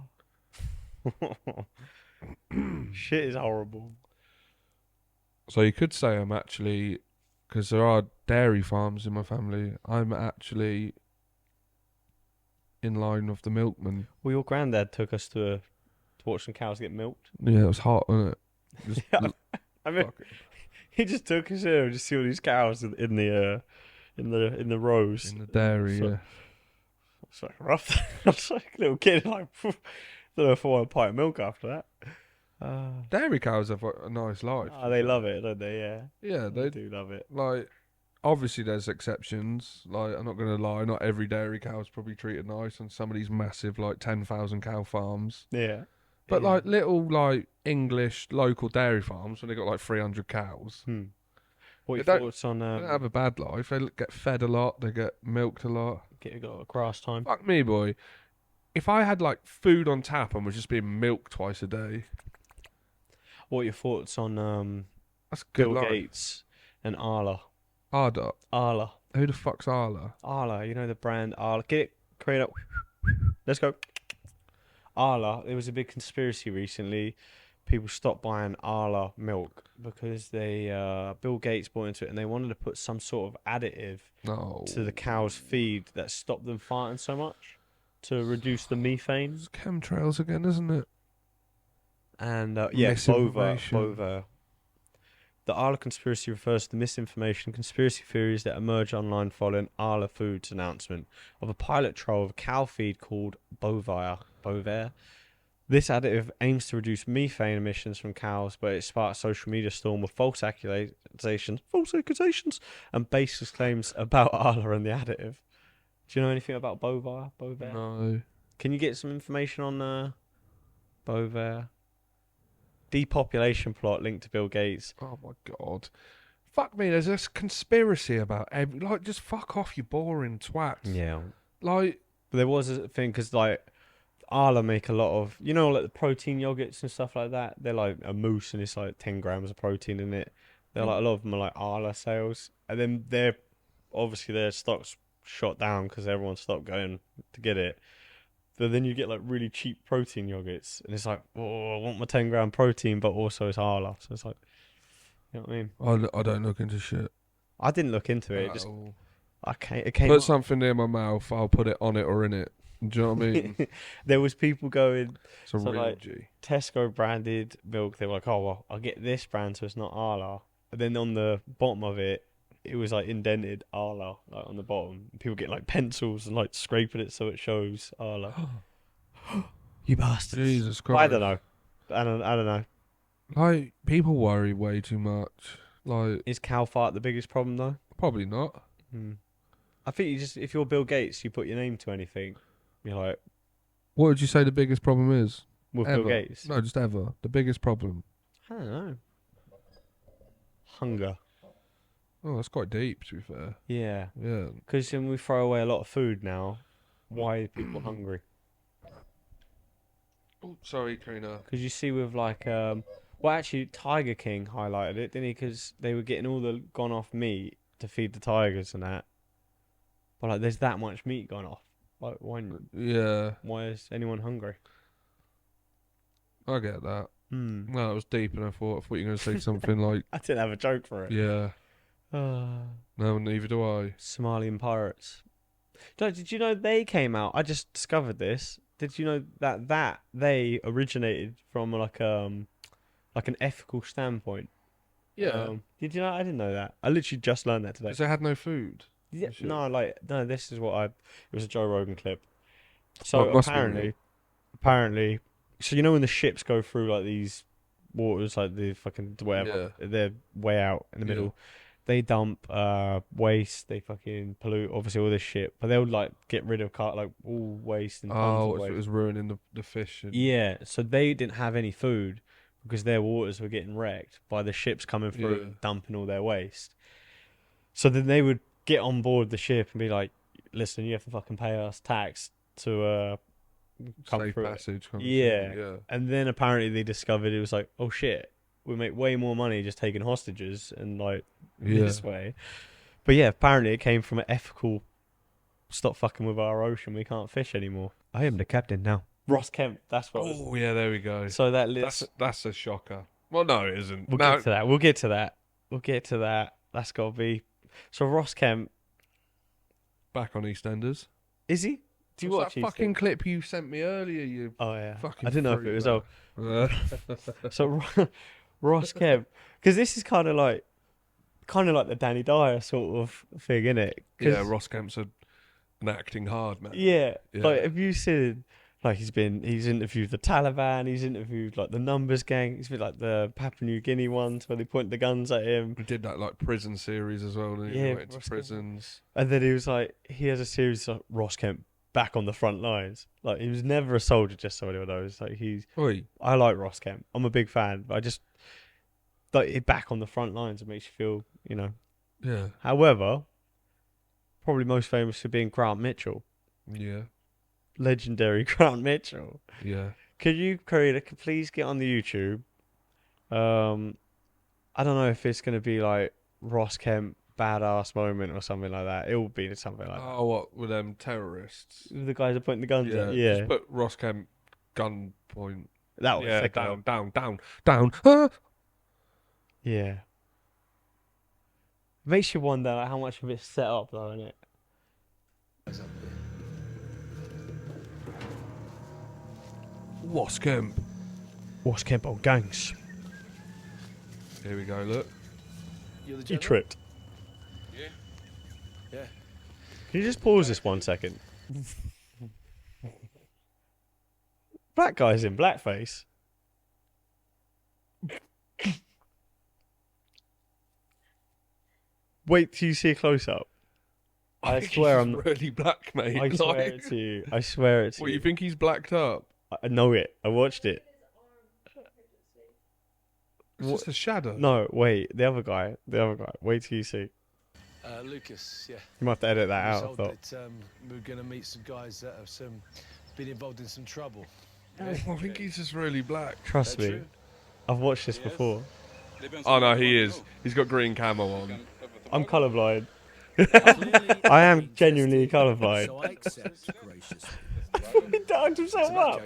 Shit is horrible. So you could say I'm actually, because there are dairy farms in my family, I'm actually in line with the milkman. Well, your granddad took us to watch some cows get milked. Yeah, it was hot, wasn't it? Just Yeah. I mean, fuck it. he just took us here to see all these cows in the rows. In the dairy, So- yeah. It's like rough. I was like a little kid, like don't know if I want a pint of milk after that. Dairy cows have a nice life. They love it, don't they? Yeah, Yeah, they do love it. like. Obviously, there's exceptions. Like, I'm not gonna lie, not every dairy cow's probably treated nice on some of these massive, like 10,000 cow farms. Yeah, But yeah. like little, like English local dairy farms, when they got like 300 cows, What are They your don't- thoughts on they don't have a bad life. They get fed a lot. They get milked a lot. get got a grass time? Fuck me, boy. If I had like food on tap and was just being milked twice a day, What are your thoughts on that's a good Bill life. Gates and Arla? Arda. Arla, Who the fuck's Arla? Arla. You know the brand Arla. Get it, create up. Let's go. Arla. There was a big conspiracy recently. People stopped buying Arla milk because they Bill Gates bought into it and they wanted to put some sort of additive No. to the cow's feed that stopped them farting so much to reduce the methane. It's chemtrails again, isn't it? And yeah, Misinformation. Bova. The Arla conspiracy refers to the misinformation, conspiracy theories that emerge online following Arla Foods' announcement of a pilot trial of cow feed called Bovire. This additive aims to reduce methane emissions from cows, but it sparked a social media storm with false accusations, and baseless claims about Arla and the additive. Do you know anything about Bovire? No. Can you get some information on Bovire? Depopulation plot linked to Bill Gates. Oh my god. Fuck me, there's this conspiracy about like, just fuck off, you boring twat. Yeah. Like, But there was a thing because like Arla make a lot of like the protein yogurts and stuff like that. They're like a mousse and it's like 10 grams of protein in it. They're like a lot of them are like Arla sales, and then they're obviously their stocks shot down because everyone stopped going to get it. But then you get like really cheap protein yogurts, and it's like, oh, I want my 10-gram protein, but also it's Arla. So it's like, you know what I mean? I don't look into shit. I didn't look into it. at all. It came Put up. something near my mouth, I'll put it on it or in it. Do you know what I mean? There was people going It's a So, real like, G. Tesco branded milk. They were like, oh well, I'll get this brand so it's not Arla. And then on the bottom of it, it was like indented Arla, like on the bottom. People get like pencils and like scraping it so it shows Arla. You bastards! Jesus But I Christ. don't know. I don't know. Like, people worry way too much. Like, Is cow fart the biggest problem though? probably not. I think you just if you're Bill Gates, you put your name to anything. You're like What would you say the biggest problem is? with Ever. Bill Gates. No, just ever. The biggest problem. I don't know. Hunger. Oh, that's quite deep, to be fair. Yeah. Yeah. Because when we throw away a lot of food now, why are people hungry? Oh, sorry, Karina. Because you see with like, well actually Tiger King highlighted it, didn't he? Because they were getting all the gone off meat to feed the tigers and that. But like, there's that much meat gone off. Like, Yeah, why is anyone hungry? I get that. Hmm. No, it was deep, and I thought you were going to say something like, I didn't have a joke for it. yeah. No, neither do I. Somalian pirates. Did you know they came out? I just discovered this. Did you know that they originated from like an ethical standpoint? Did you know? I didn't know that. I literally just learned that today. Because they had no food. Yeah, Shit. no, this is what it was a Joe Rogan clip. So Oh, it must be apparently, real. apparently, so you know when the ships go through like these waters, like the fucking whatever, they're way out in the middle. They dump waste. They fucking pollute obviously all this shit, but they'll like get rid of like all waste and tons of waste. It was ruining the fish. And... Yeah, so they didn't have any food because their waters were getting wrecked by the ships coming through and dumping all their waste. So then they would get on board the ship and be like, "Listen, you have to fucking pay us tax to come Safe through." passage. Kind of Yeah. thing. Yeah. And then apparently they discovered it was like, "Oh shit, we make way more money just taking hostages and like this way." But yeah, apparently it came from an ethical. Stop fucking with our ocean. We can't fish anymore. I am the captain now. Ross Kemp. That's what. Oh yeah, there we go. So that list. That's a shocker. Well, no, it isn't. We'll get to that. We'll get to that. That's got to be. So Ross Kemp. Back on EastEnders. Is he? Do you watch that fucking clip you sent me earlier? You. Oh yeah. Fucking I didn't know if it was. freak, So Ross Kemp, because this is kind of like the Danny Dyer sort of thing, isn't it? Yeah, Ross Kemp's an acting hard man. Yeah. Like, have you seen? Like he's interviewed the Taliban, he's interviewed like the Numbers Gang, he's been like the Papua New Guinea ones where they point the guns at him. He did that like prison series as well. Didn't he? He went to prisons. And then he was like, he has a series like Ross Kemp back on the front lines. Like he was never a soldier, just so anyone knows. Like I like Ross Kemp. I'm a big fan, but I just like back on the front lines. It makes you feel, you know. Yeah. However, probably most famous for being Grant Mitchell. Yeah. Legendary Grant Mitchell. Yeah. Could you please get on the YouTube? I don't know if it's gonna be like Ross Kemp badass moment or something like that. It will be something like that. Oh, what with them terrorists? The guys are pointing the guns at. Yeah. Just put Ross Kemp gun point. That was down. Yeah. Makes you wonder like, how much of it's set up though, isn't it? Ross Kemp. Ross Kemp on gangs. Here we go, look. You tripped. Yeah. Can you just pause this 1 second? Black guy's in blackface. Wait till you see a close up. I swear I'm really black, mate. I swear it to you. I swear it to you. What, you think he's blacked up? I know it. I watched it. It's just a shadow. No, wait. The other guy. Wait till you see. Lucas, yeah. You might have to edit that out. I Told thought. that, we're going to meet some guys that have been involved in some trouble. I think he's just really black. Trust me. True? I've watched this before. Oh no, he is. He's got green camo on. I'm colourblind. I am genuinely colourblind. So I accept graciously. He darked himself up.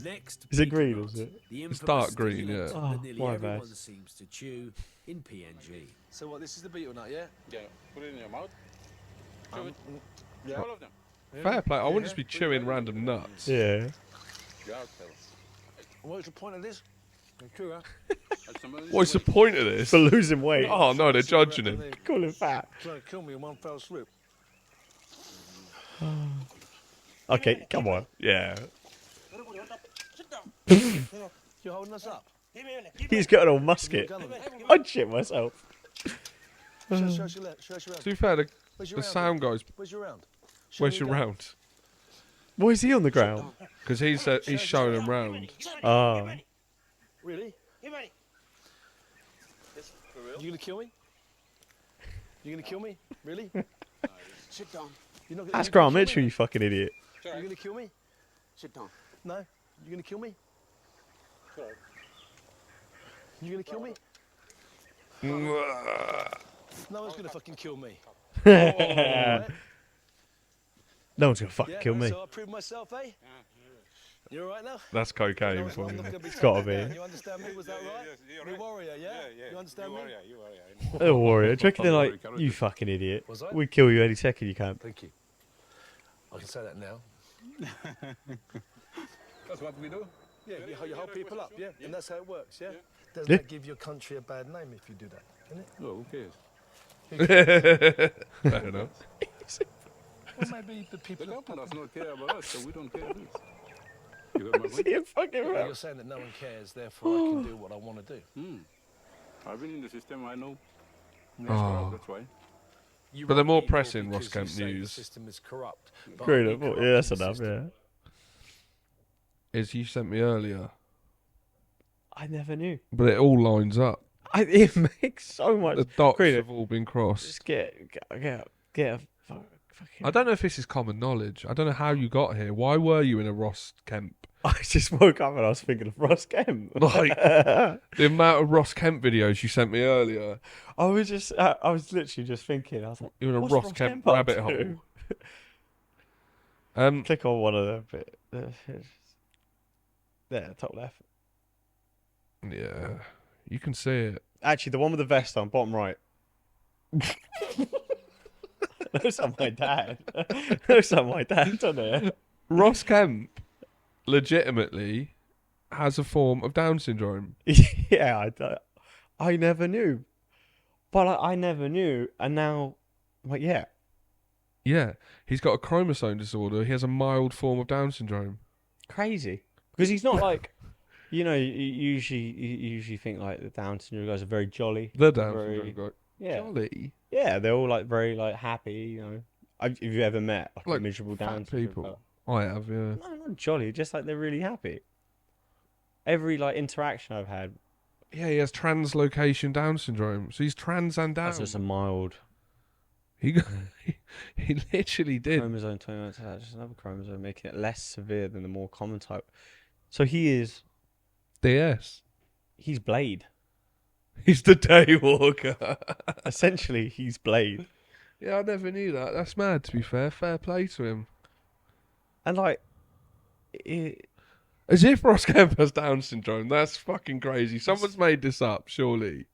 Next, Is it green, is it? It's dark green, yeah. Oh, my bad. everyone seems to chew in PNG. So what? This is the beetle nut, yeah? Yeah, put it in your mouth. Yeah. All of them. Fair play. I wouldn't just be chewing random nuts. Yeah. Yeah, tell. What's the point of this? True, huh? What's the point of this? For losing weight. Oh no, they're judging him. Call him fat. Trying to kill me in one fell swoop. Okay, come on. Yeah. You're holding us up. He's got an old musket. I'd shit myself. Show us your left. Show us your To round. be fair, Where's your the round? sound guys. Where's your round? Where's your round? Why is he on the ground? Because he's showing them round. Oh. Really? You gonna kill me? You gonna kill me? Really? Sit down. You're not gonna, That's you gonna Grant kill Mitchell, me? you fucking idiot. You gonna kill me? Sit down. No. You gonna kill me? You gonna kill me? No one's gonna fucking kill me. Alright? No one's gonna fucking Yeah, kill me. So I proved myself, eh? You alright now? That's cocaine No, for I'm you. not gonna be It's gotta taken down. be. You understand me? Was that right? You're a warrior, yeah? You understand me? You warrior. They're a warrior. Do you reckon they're like, you fucking idiot? Was I? We kill you any second you can. Thank you. I can say that now. That's what we do. Yeah, you hold people up, yeah? And that's how it works, yeah? Doesn't Yeah. that give your country a bad name if you do that, doesn't it? Oh, who cares? Fair enough. Well, maybe the people. The government does not care about us, so we don't care this. You got my point? You're fucking Well, right. you're saying that no one cares, therefore I can do what I want to do. I've been in the system, I know. Oh. That's why. You But they're write more people pressing Ross because you Kemp say news. The system is corrupt. But Great, aren't we yeah, that's corrupting the enough. system? Yeah. Is you sent me earlier, I never knew. but it all lines up. It makes so much. The dots Great. have all been crossed. Just get a fucking. I don't know if this is common knowledge. I don't know how you got here. Why were you in a Ross Kemp? I just woke up and I was thinking of Ross Kemp. Like the amount of Ross Kemp videos you sent me earlier. I was literally just thinking. I was like, You're in a what's Ross Kemp up rabbit to? hole. Click on one of them. There, top left. Yeah, you can see it. Actually, the one with the vest on, bottom right. Those are my dad. Those are my dad on there. Ross Kemp legitimately has a form of Down syndrome. Yeah, I never knew. But I never knew, and now, like, yeah. Yeah, he's got a chromosome disorder. He has a mild form of Down syndrome. Crazy. Because he's not like, you usually think like the Down syndrome guys are very jolly. The Down very, syndrome guy. Yeah. Jolly. Yeah, they're all like very like happy, you know. Have you ever met like a miserable Down Fat syndrome people. fella? I have, yeah. No, not jolly, just like they're really happy. Every like interaction I've had. Yeah, he has translocation Down syndrome. So he's trans and down. That's just a mild He literally did. chromosome 29. So that's just another chromosome, making it less severe than the more common type. So he's Blade. He's the Daywalker. Essentially, he's Blade. Yeah, I never knew that. That's mad, to be fair. Fair play to him. And like, As if Ross Kemp has Down syndrome. That's fucking crazy. Someone's made this up, surely.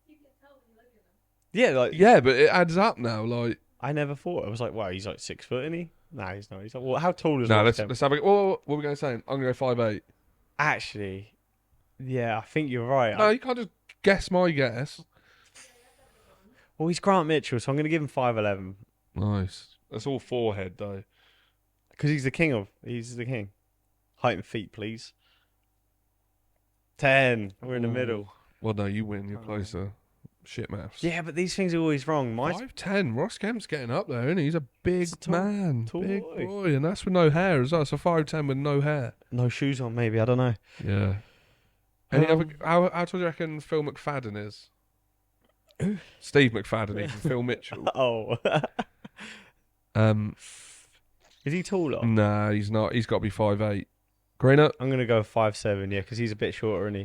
You can tell when you look at them. yeah, like Yeah, but it adds up now. Like, I never thought. I was like, wow, he's like 6 foot, isn't he? Nah, he's not. He's like, well, how tall is no, Ross Kemp? let's have a. What are we going to say? I'm going to go 5'8". Actually, yeah, I think you're right. No, you can't just guess my guess. Well, he's Grant Mitchell, so I'm going to give him 5'11". Nice. That's all forehead, though. Because he's the king. Height and feet, please. 10. We're in the Ooh. middle. Well, no, you win. You're closer. Shit maths. Yeah, but these things are always wrong. My 5'10". Ross Kemp's getting up there, isn't he? He's a big He's a tall- man. tall big boy. boy. And that's with no hair as well. So 5'10" with no hair. no shoes on, maybe. I don't know. Yeah. Any other? Um, How tall do you reckon Phil McFadden is? Steve McFadden, even Phil Mitchell. Oh. Is he taller? Nah, he's not. He's got to be 5'8". Greener. I'm going to go 5'7", yeah, because he's a bit shorter, isn't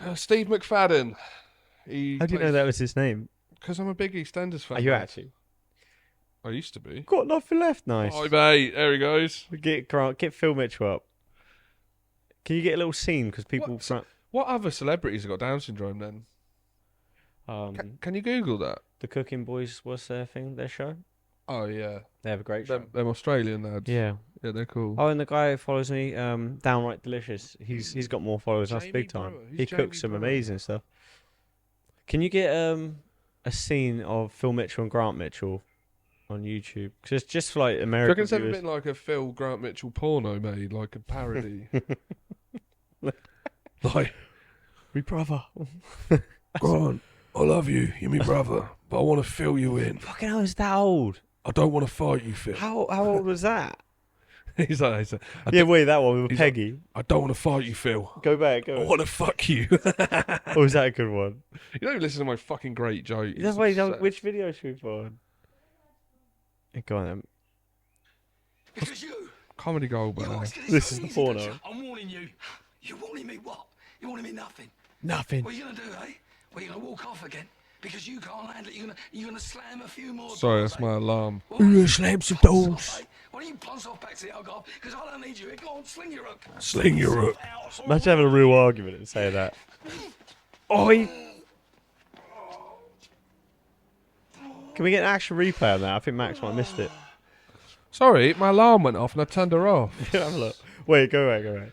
he? Steve McFadden. How do you know that was his name? Because I'm a big EastEnders fan. Are you mate. actually? I used to be. Got nothing left. Nice. 5'8". There he goes. Get Phil Mitchell up. Can you get a little scene? Because people... What other celebrities have got Down syndrome then? Can you Google that? The Cooking Boys, what's their thing, their show? Oh, yeah. They have a great show. Them Australian lads. Yeah. Yeah, they're cool. Oh, and the guy who follows me, Downright Delicious. He's got more followers than us, Jamie big time. Brewer. Who's He Jamie cooks some Brewer? amazing stuff. Can you get a scene of Phil Mitchell and Grant Mitchell on YouTube? Because it's just for like Do you American reckon it's ever viewers. been like a Phil Grant Mitchell porno made, like a parody? Like, Me brother. Grant, I love you, you're my brother, but I want to fill you in. Fucking hell, is that old? I don't want to fight you, Phil. How old was that? he's like, Yeah, wait, that one with he's Peggy. I don't want to fight you, Phil. Go back. I Go. want to fuck you. Oh, is that a good one? You don't even listen to my fucking great joke. Yeah, wait, which video should we put on? Yeah, go on then. Because you. Comedy gold, You man. always get This so is the easy, don't porno. you? I'm warning you. You warning me what? You warning me nothing. Nothing. What are you gonna do, eh? Well, you're gonna walk off again because you can't handle it. You're gonna slam a few more. Sorry, doors, that's eh? my alarm. Well, why don't you slam some ponce doors. off, eh? Why don't you ponce off back to the alcohol? Because I don't need you. Go on, sling your hook. Sling your hook. Imagine having a real argument and say that. Oi! Can we get an actual replay on that? I think Max might have missed it. Sorry, my alarm went off and I turned her off. Have a look. Wait, go away.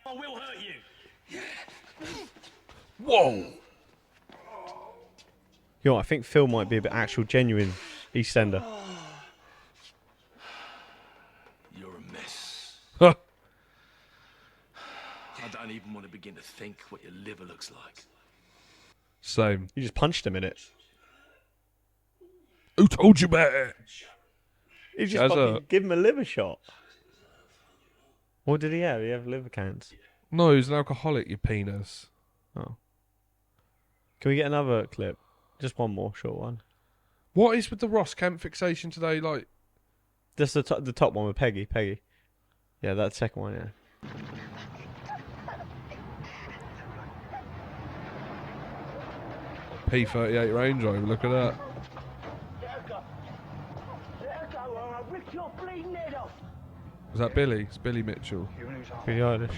I will hurt you. Whoa! You know what, I think Phil might be a bit actual, genuine EastEnder. don't even want to begin to think what your liver looks like. Same. You just punched him in it. Who told you about it? You just fucking give him a liver shot. What did he have? He have liver cans. No, he's an alcoholic, you penis. Oh. Can we get another clip? Just one more short one. What is with the Ross Kemp fixation today? Like, Just the top one with Peggy. Peggy. Yeah, that second one, yeah. P38 Range Rover, look at that. Was that Billy? It's Billy Mitchell. Billie Eilish.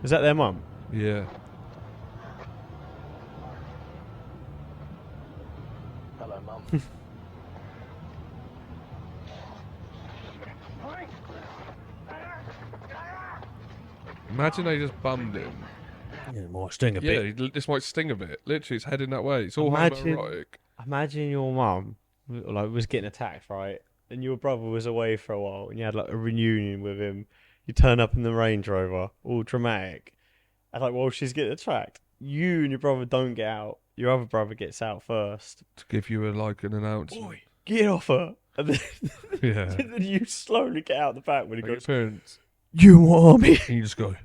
Is that their mum? Yeah. Hello, Mum. Imagine they just bummed him. Yeah, it might sting a bit. Yeah, this might sting a bit. Literally, it's heading that way. It's all Imagine- homoerotic. Imagine your mum was getting attacked, right? And your brother was away for a while, and you had like a reunion with him. You turn up in the Range Rover, all dramatic, and like while she's getting attacked, you and your brother don't get out. Your other brother gets out first. To give you an announcement. Boy, get off her! And then, Yeah. and then you slowly get out the back when he Like your goes, parents. "You want me?" And you just go,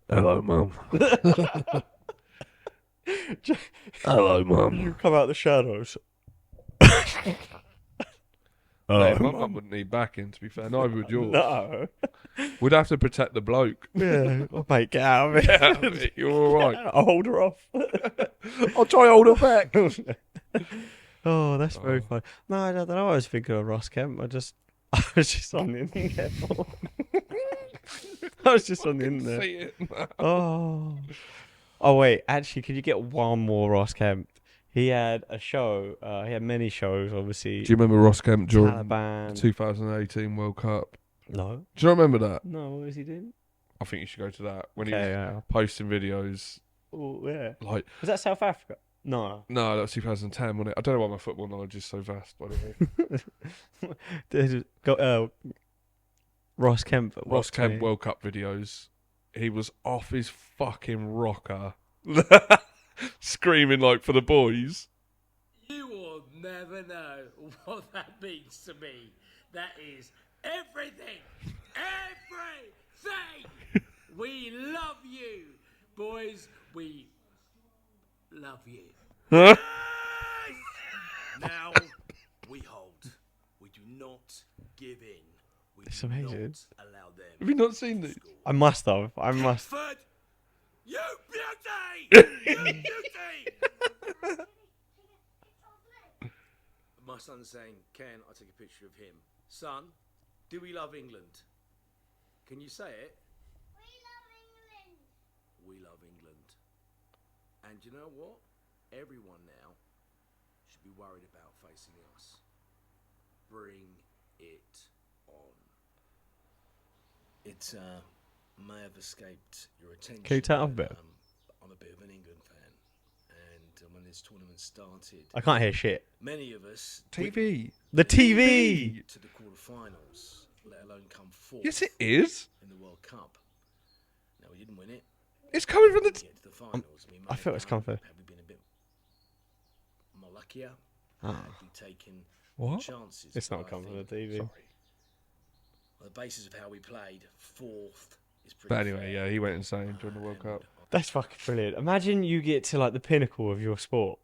hello, Mum. Hello, Mum. You come out the shadows. My mum wouldn't need backing, to be fair. Neither would yours. No. We'd have to protect the bloke. Yeah, oh, mate, get out of it. Get out of it, you're all right. I'll hold her off. I'll try to hold her back. Oh, that's very funny. No, I don't know. I was thinking of Ross Kemp. I was just on the internet. I was just on the internet. See it. Oh. Oh, wait. Actually, could you get one more Ross Kemp? He had a show. He had many shows, obviously. Do you remember Ross Kemp during Taliban. the 2018 World Cup? No. Do you not remember that? No, what was he doing? I think you should go to that. When he Okay, was yeah. posting videos. Oh, yeah. Like, Was that South Africa? No. no, that was 2010, wasn't it? I don't know why my football knowledge is so vast, by the way. Ross Kemp. Ross Kemp World Cup videos. He was off his fucking rocker. Screaming like for the boys. You will never know what that means to me. That is everything. Everything. We love you. Boys, we love you. Yes! Now, we hold. We do not give in. We It's do amazing. not allow them. Have you not seen this? I must have. I must. Fred, you beauty! You beauty! My son's saying, "Can I take a picture of him?" Son, do we love England? Can you say it? We love England. We love England. And you know what? Everyone now should be worried about facing us. Bring it on. It may have escaped your attention. Can you turn it up a but, bit? I'm a bit of an England fan. And when this tournament started, I can't hear shit. many of us TV. The TV. to the quarterfinals, let alone come fourth Yes, it is. in the World Cup. No, we didn't win it. It's coming from the. Get to the finals. We may I have feel it's done. come through. Had we been a bit more luckier, Ah. had we taken What? chances? It's But not I coming from the think TV. On the basis of how we played, fourth is pretty. But anyway, fair. yeah, he went insane during the World Cup. That's fucking brilliant. Imagine you get to like the pinnacle of your sport,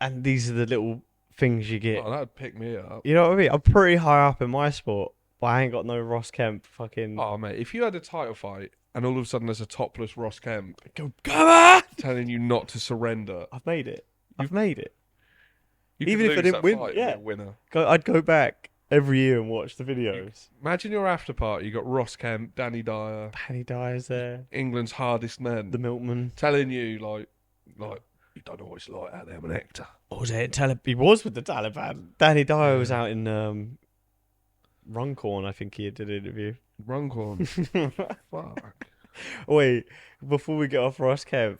and these are the little things you get. Oh, that would pick me up. You know what I mean? I'm pretty high up in my sport, but I ain't got no Ross Kemp fucking. Oh, mate, if you had a title fight and all of a sudden there's a topless Ross Kemp Go, come on! telling you not to surrender, I've made it. I've made it. you Even could if I lose didn't that win, fight and yeah. be a winner. I'd go back every year and watch the videos. Imagine your after party. You got Ross Kemp, Danny Dyer, Penny Dyer's there. England's hardest men, The Milkmen. telling you like you don't know what it's like out there. I'm an actor. What was it? He was with the Taliban. Danny Dyer was out in Runcorn, I think he did an interview. Runcorn. Fuck. Wait, before we get off Ross Kemp,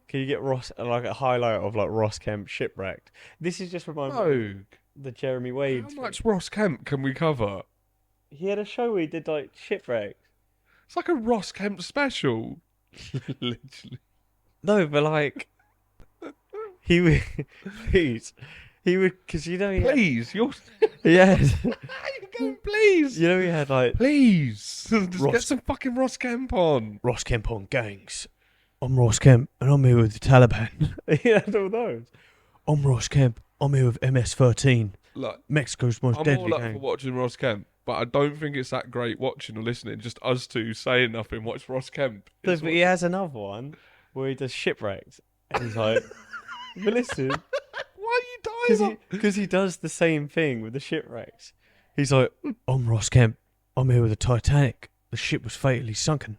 can you get Ross like a highlight of like Ross Kemp shipwrecked? This is just reminding me No. of the Jeremy Wade. How much Ross Kemp can we cover? He had a show where he did like shipwrecks. It's like a Ross Kemp special. Literally. No, but like he would, please, he would, because you know he Please, you're. had, You're going, please. you know he had like Please. Just Ross- get some fucking Ross Kemp on. Ross Kemp on gangs. I'm Ross Kemp and I'm here with the Taliban. He had all those. I'm Ross Kemp. I'm here with MS-13, Like, Mexico's most I'm deadly all up gang. for watching Ross Kemp, but I don't think it's that great watching or listening. Just us two saying nothing. Watch Ross Kemp. No, It's but he has another one where he does shipwrecks. And he's like, but listen, Why are you dying? because he does the same thing with the shipwrecks. He's like, I'm Ross Kemp. I'm here with the Titanic. The ship was fatally sunken.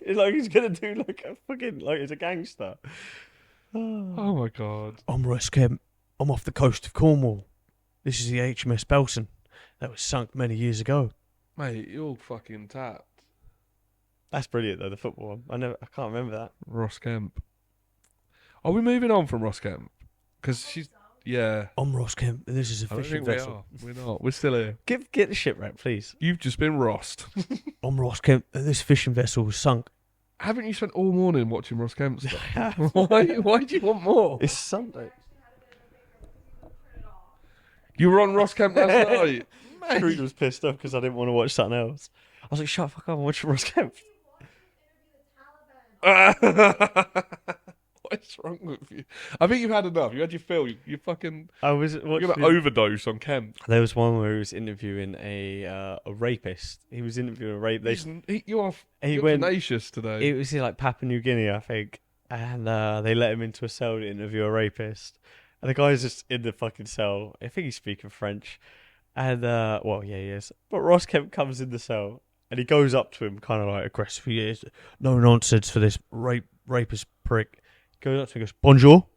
Like he's gonna do like a fucking like he's a gangster. Oh my god. I'm Ross Kemp. I'm off the coast of Cornwall. This is the HMS Belson that was sunk many years ago. Mate, you're fucking tapped. That's brilliant though. The football one. I can't remember that. Ross Kemp. Are we moving on from Ross Kemp? Because she's. Yeah. I'm Ross Kemp. And this is a I don't fishing think vessel. we are. We're not. We're still here. Get the shipwreck, please. You've just been Rossed. I'm Ross Kemp. And this fishing vessel was sunk. Haven't you spent all morning watching Ross Kemp stuff? Why do you want more? It's Sunday. You were on Ross Kemp last night. Scrooge was pissed off because I didn't want to watch something else. I was like, shut the fuck up, I'm watching Ross Kemp. What's wrong with you? I think you've had enough. You had your fill. You fucking. I was You're watching. gonna overdose on Kemp. There was one where he was interviewing a rapist. He was interviewing a rape. You're He went- tenacious today. It was in like Papua New Guinea, I think, and they let him into a cell to interview a rapist. And the guy's just in the fucking cell. I think he's speaking French, and well, yeah, he is. But Ross Kemp comes in the cell and he goes up to him, kind of like aggressively. He is no nonsense for this rapist prick. Goes up to him and goes, bonjour.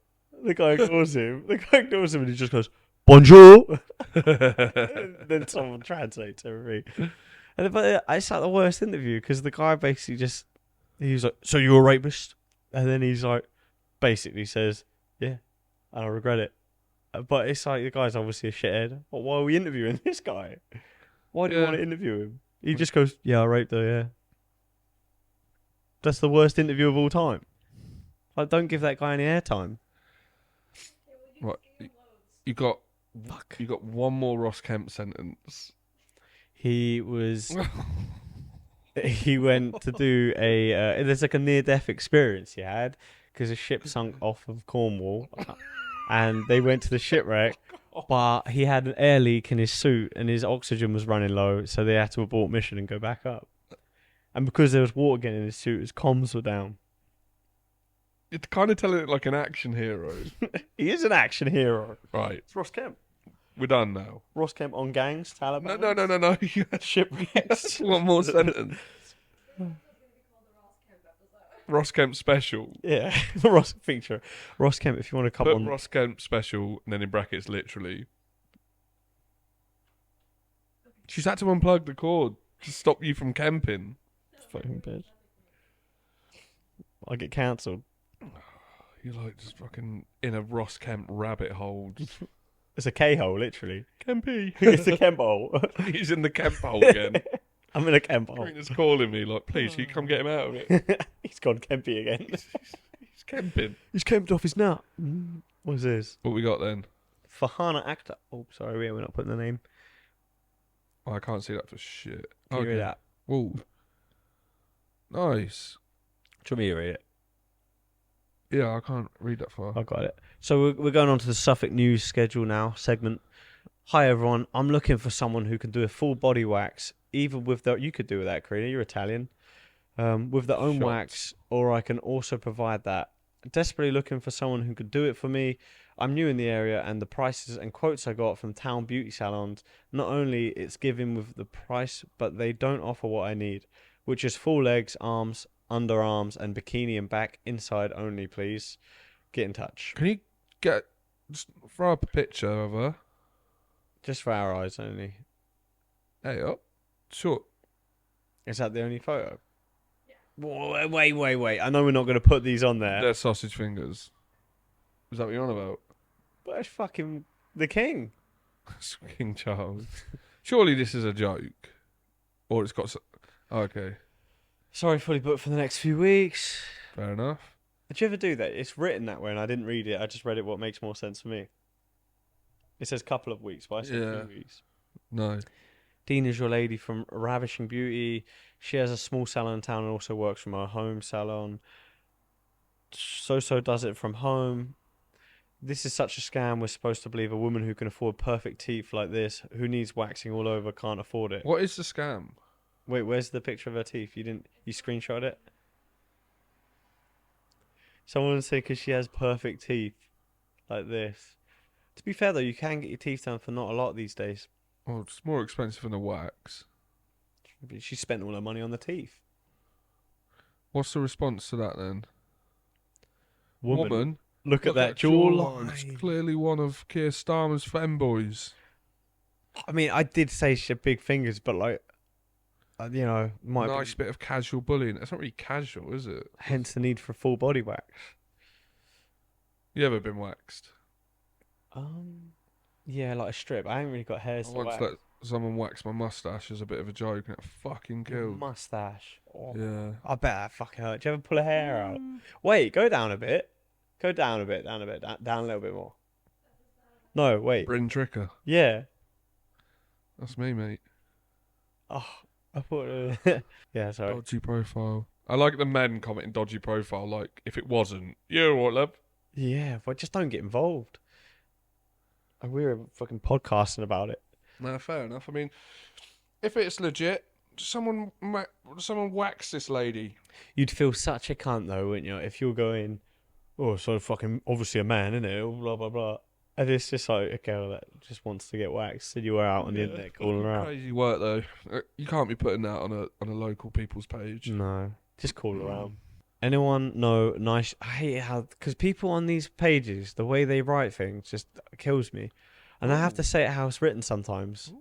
The guy ignores him. And he just goes, bonjour. Then someone translates everything. But it's like the worst interview because the guy basically he was like, so you're a rapist? And then he's like, basically says, yeah, and I regret it. But it's like the guy's obviously a shithead. But why are we interviewing this guy? Why do you want to interview him? He just goes, yeah, I raped her, yeah. That's the worst interview of all time. Like, don't give that guy any airtime. Right, you got one more Ross Kemp sentence. He was. He went to do there's like a near-death experience he had because a ship sunk off of Cornwall, and they went to the shipwreck. But he had an air leak in his suit, and his oxygen was running low, so they had to abort mission and go back up. And because there was water getting in his suit, his comms were down. You're kind of telling it like an action hero. He is an action hero. Right, It's Ross Kemp. we're done now. Ross Kemp on gangs, Taliban. No. You had Shipwrecks. one more sentence. Ross Kemp special. Yeah, Ross feature. Ross Kemp, if you want to come Put on. Ross Kemp special, and then in brackets, literally. She's had to unplug the cord to stop you from camping. Fucking bitch. I get cancelled. You're like just fucking in a Ross Kemp rabbit hole. It's a K-hole, literally. Kempy. It's a Kemp hole. He's in the Kemp hole again. I'm in a Kemp hole. Karina's calling me like, please, can you come get him out of it? He's gone Kempy again. He's camping. He's camped off his nut. What's this? What we got then? Fahana actor. Oh, sorry, we're not putting the name. Oh, I can't see that for shit. Can you read that? Whoa. Nice. Do you want me to read it? Yeah, I can't read that far. I got it. So we're going on to the Suffolk News schedule now, segment. Hi, everyone. I'm looking for someone who can do a full body wax, either with the... You could do that, Karina. You're Italian. With their own Shots. wax, or I can also provide that. Desperately looking for someone who could do it for me. I'm new in the area, and the prices and quotes I got from town beauty salons, not only it's given with the price, but they don't offer what I need, which is full legs, arms, underarms, and bikini and back, inside only, please. Get in touch. Can you just throw up a picture of her? Just for our eyes only. Hey, up. Sure. Is that the only photo? Yeah. Wait. I know we're not going to put these on there. They're sausage fingers. Is that what you're on about? But it's fucking the king. King Charles. Surely this is a joke. Or it's got... Okay, Sorry, fully booked for the next few weeks. fair enough. Did you ever do that? It's written that way, and I didn't read it. I just read it. What makes more sense for me? It says couple of weeks, but I said Yeah. 3 weeks. No. Dean is your lady from Ravishing Beauty. She has a small salon in town and also works from her home salon. So does it from home. This is such a scam. We're supposed to believe a woman who can afford perfect teeth like this, who needs waxing all over, can't afford it. What is the scam? Wait, where's the picture of her teeth? You screenshot it? Someone said because she has perfect teeth like this. To be fair though, you can get your teeth done for not a lot these days. Well, it's more expensive than a wax. She spent all her money on the teeth. What's the response to that then? Woman, look at that jawline. It's jawline. clearly one of Keir Starmer's femboys. I mean, I did say she had big fingers, but like, you know, might Nice be, bit of casual bullying. It's not really casual, is it? hence the need for full body wax. You ever been waxed? Yeah, like a strip. I haven't really got hairs I to once wax. let someone wax my mustache as a bit of a joke, and it fucking killed. Mustache. Oh, Yeah. I bet that fucking hurt. Do you ever pull a hair out? Wait, go down a bit. Go down a bit, down a little bit more. No, wait. Bryn Tricker. Yeah. That's me, mate. Oh, I thought. Yeah, sorry. Dodgy profile. I like the men commenting dodgy profile, like, if it wasn't, you're what, love? Yeah, but just don't get involved. We were fucking podcasting about it. No, fair enough. I mean, if it's legit, someone wax this lady. You'd feel such a cunt though, wouldn't you? If you're going, oh, so fucking obviously a man, isn't it? Blah blah blah. And it's just like a girl that just wants to get waxed, and you were out on the internet calling her out. Crazy work though. You can't be putting that on a local people's page. No, just call her out. Anyone know nice? I hate how because people on these pages, the way they write things just kills me, and I have to say it how it's written sometimes.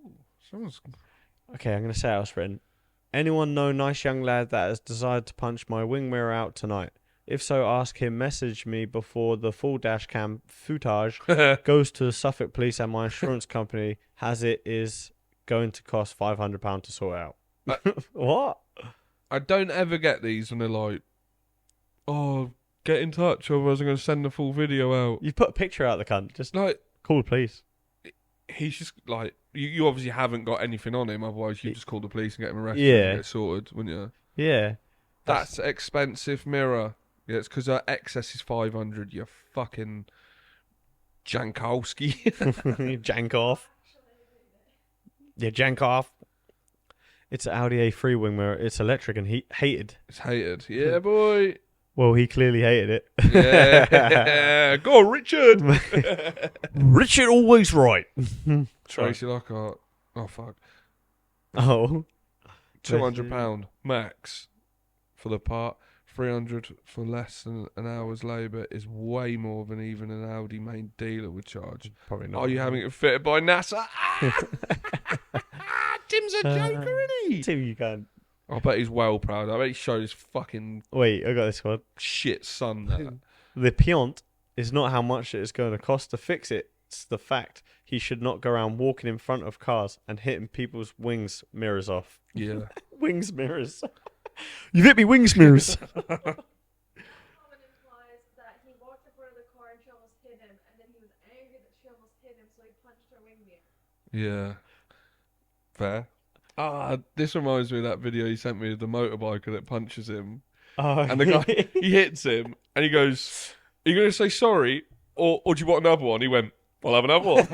Someone's... Okay, I'm gonna say how it's written. Anyone know nice young lad that has desired to punch my wing mirror out tonight? If so, ask him. Message me before the full dash cam footage goes to the Suffolk Police and my insurance company. Has it is going to cost £500 to sort out. What? I don't ever get these when they're like, oh, get in touch, otherwise I'm going to send the full video out. You put a picture out the cunt. Just Like, call the police. he's just like, you obviously haven't got anything on him, otherwise you just call the police and get him arrested Yeah. and get it sorted, wouldn't you? Yeah. That's expensive mirror. Yeah, it's because our excess is 500, you fucking Jankowski. Jank off. Yeah, jank off. It's an Audi A3 wing mirror. It's electric and hated. It's hated. Yeah, boy. Well, he clearly hated it. Yeah. Go on, Richard. Richard always right. Tracy Lockhart. Oh, fuck. Oh. £200 max for the part. 300 for less than an hour's labour is way more than even an Audi main dealer would charge. Probably not. Are you having it fitted by NASA? Tim's a joker, isn't he? Tim, you can't. I bet he's well proud. I bet he showed his fucking Wait, I got this one. shit son that. The Piant is not how much it is going to cost to fix it. It's the fact he should not go around walking in front of cars and hitting people's wings mirrors off. Yeah. Wings mirrors. You've hit me wings mirrors. Comment implies that he walked in front of the car and she almost hit him, and then he was angry that she almost hit him, so he punched her wing mirror. Yeah. Fair. This reminds me of that video he sent me of the motorbiker that punches him. Oh, And the guy, he hits him, and he goes, are you going to say sorry, or do you want another one? He went, I'll have another one.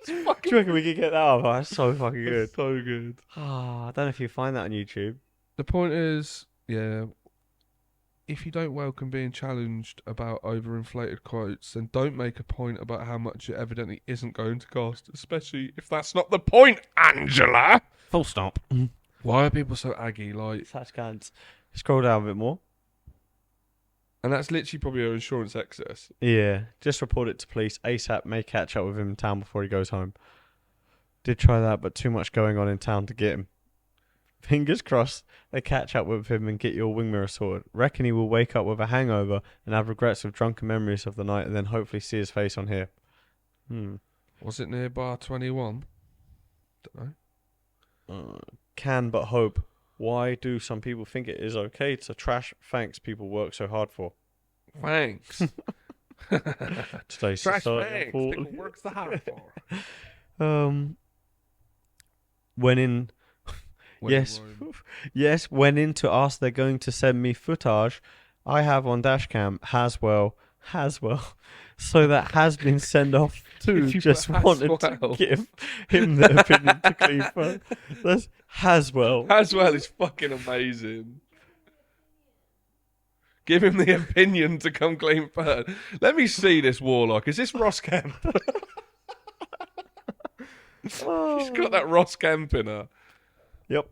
Do you reckon we could get that up? Oh, that's so fucking good. So good. Oh, I don't know if you find that on YouTube. The point is, yeah, if you don't welcome being challenged about overinflated quotes, then don't make a point about how much it evidently isn't going to cost, especially if that's not the point, Angela. Full stop. Why are people so aggy? Like, Such cunts. Scroll down a bit more. and that's literally probably her insurance excess. Yeah, just report it to police ASAP. May catch up with him in town before he goes home. Did try that, but too much going on in town to get him. Fingers crossed they catch up with him and get your wing mirror sorted. Reckon he will wake up with a hangover and have regrets of drunken memories of the night and then hopefully see his face on here. Was it near bar 21? Don't know. can but hope. Why do some people think it is okay to trash thanks people work so hard for? Thanks. Today's Trash society, thanks. unfortunately. People works the hard for. When in, yes, when in to ask they're going to send me footage I have on dashcam Haswell, so that has been sent off too. Did you Just put wanted Haswell? to give him the opinion to clean front. That's Haswell. Haswell is fucking amazing. Give him the opinion to come clean third. Let me see this warlock. Is this Ross Kemp? She's got that Ross Kemp in her. Yep.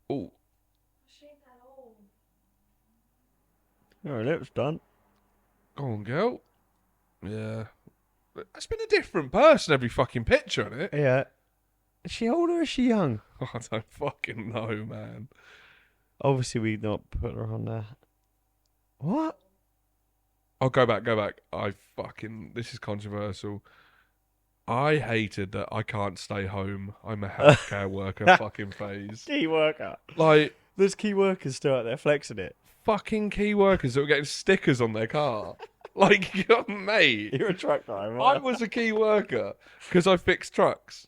Oh, She ain't that old. Her lips done. go on, girl. Yeah. That's been a different person every fucking picture, isn't it? Yeah. Is she old or is she young? I don't fucking know, man. Obviously, we not put her on there. What? Oh, go back. This is controversial. I hated that I can't stay home. I'm a healthcare worker fucking phase. Key worker. Like, There's key workers still out there flexing it. fucking key workers that were getting stickers on their car. Like, mate, You're a truck driver. I was a key worker because I fixed trucks.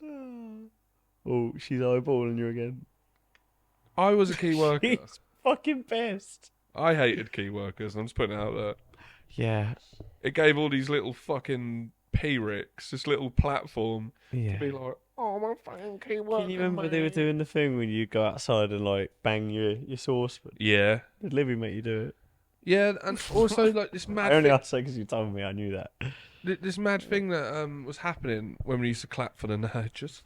Oh, she's eyeballing you again. I was a key worker. She's fucking pissed. I hated key workers. I'm just putting it out there. Yeah. It gave all these little fucking P-Ricks, this little platform Yeah. to be like, oh, I'm a fucking key worker. Can you remember they were mate." doing the thing when you go outside and like bang your saucepan? Yeah. Did Livy make you do it? Yeah, and also like this I mad only thing, asked because you told me. I knew that. this mad thing that was happening when we used to clap for the nurtures.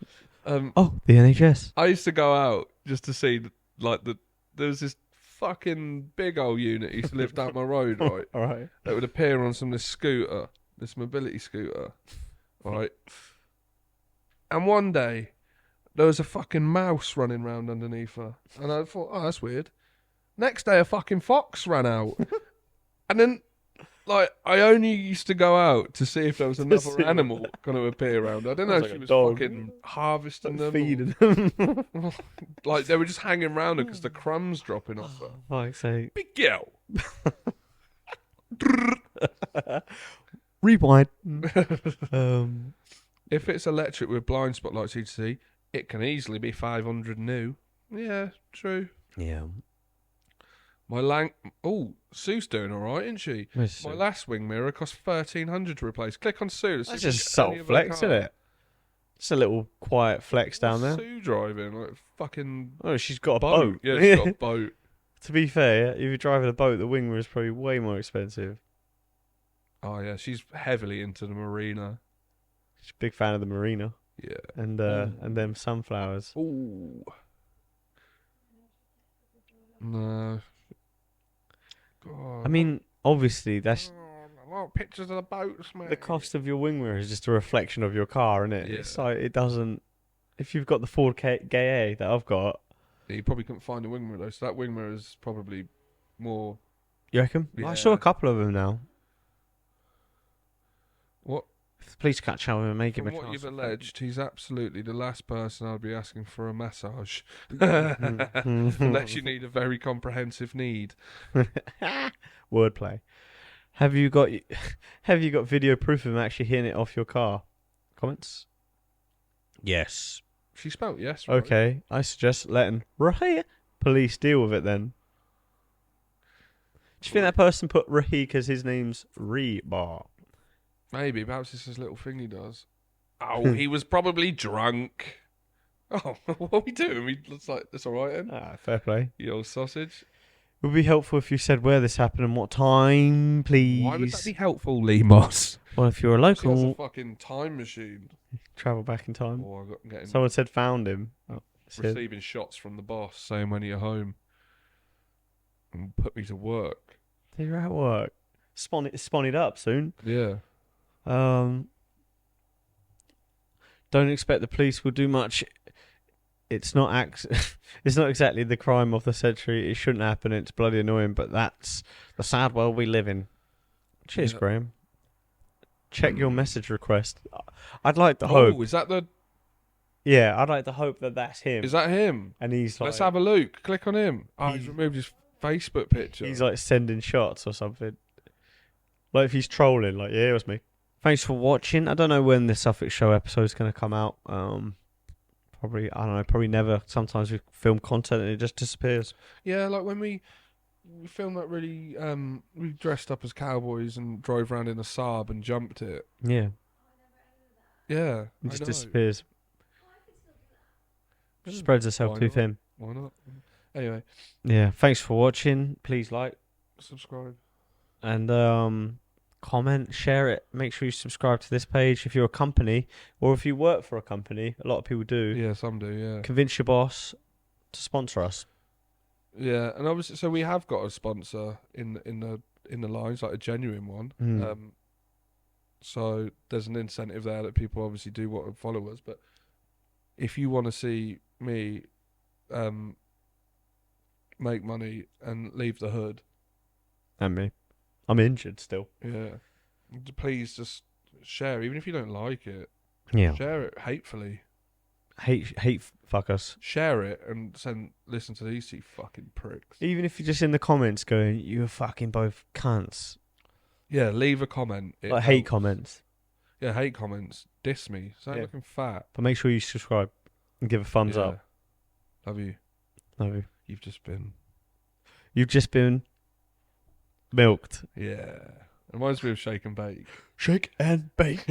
Oh, the NHS. I used to go out just to see there was this fucking big old unit used to live down my road, right? All right. That would appear on this scooter, this mobility scooter, right? And one day there was a fucking mouse running round underneath her, and I thought, oh, that's weird. Next day, a fucking fox ran out, and then like I only used to go out to see if there was another see animal going to appear around. I don't know Sounds if like she a was dog. fucking harvesting them, Feeding them. like they were just hanging around her because the crumbs dropping off her. Fuck's sake. Big girl. Rewind. If it's electric with blind spot lights ETC, it can easily be 500 new. Yeah, true. Yeah. Sue's doing all right, isn't she? My last wing mirror cost 1,300 to replace. Click on Sue. That's just self flex, isn't it? It's a little quiet flex down there. Sue driving like fucking Oh, she's got a boat. boat. Yeah, she's got a boat. To be fair, if you're driving a boat, the wing mirror is probably way more expensive. Oh yeah, she's heavily into the marina. She's a big fan of the marina Yeah. and them sunflowers. Ooh. No. God. I mean, obviously, that's I want pictures of the boats, man. the cost of your wing mirror is just a reflection of your car, isn't it? Yeah. It's like it doesn't. If you've got the Ford Gay that I've got, You probably couldn't find a wing mirror though, so that wing mirror is probably more. you reckon? Yeah. I saw a couple of them now. What? If the police catch him and make him From a what you've transfer. alleged, he's absolutely the last person I'd be asking for a massage. Unless you need a very comprehensive need. Wordplay. Have you got video proof of him actually hitting it off your car? Comments? Yes. She spelt yes, right? Okay, I suggest letting police deal with it then. Do you think that person put Rahi because his name's Rebar? Maybe, perhaps it's his little thing he does. Oh, he was probably drunk. Oh, what are we doing? We looks like that's all right then. Ah, fair play. You old sausage. It would be helpful if you said where this happened and what time, please. Why would that be helpful, Lee Moss? Well, if you're a She has a local, fucking time machine. travel back in time. Oh, I got getting Someone said found him. Oh, it's him. receiving shots from the boss saying when you're home and put me to work. You're at work. Spawn it up soon. Yeah. Don't expect the police will do much. It's not it's not exactly the crime of the century. It shouldn't happen. It's bloody annoying, but that's the sad world we live in. Cheers, Yeah. Graham. Check your message request. I'd like to Oh, hope. is that the Yeah, I'd like to hope that that's him. Is that him? And he's like, Let's have a look. Click on him. Oh, he's He- removed his Facebook picture. he's like sending shots or something. Like if he's trolling, like, yeah, it was me. Thanks for watching. I don't know when the Suffolk Show episode's going to come out. Probably, I don't know, probably never. Sometimes we film content and it just disappears. Yeah, like when we filmed that really, we dressed up as cowboys and drove around in a Saab and jumped it. Yeah, Yeah, it just I know. disappears. Yeah, Spreads herself why too not? thin. Why not? Anyway, Yeah, thanks for watching. Please like subscribe. and comment, share it. Make sure you subscribe to this page if you're a company or if you work for a company. A lot of people do. Yeah, some do. Yeah. Convince your boss to sponsor us. Yeah, and obviously, so we have got a sponsor in the lines, like a genuine one. Mm. So there's an incentive there that people obviously do want to follow us. But if you want to see me make money and leave the hood, And me. I'm injured still. yeah, please just share, even if you don't like it. Yeah. Share it hatefully. Hate fuck us. Share it and listen to these two fucking pricks. Even if you're just in the comments going, you're fucking both cunts. Yeah, leave a comment. It Like hate helps. comments. Yeah, hate comments. Diss me. Sound Yeah. looking fat. But make sure you subscribe and give a thumbs Yeah. up. Love you. Love you. You've You've just been milked. yeah. Reminds me of Shake and Bake. Shake and bake.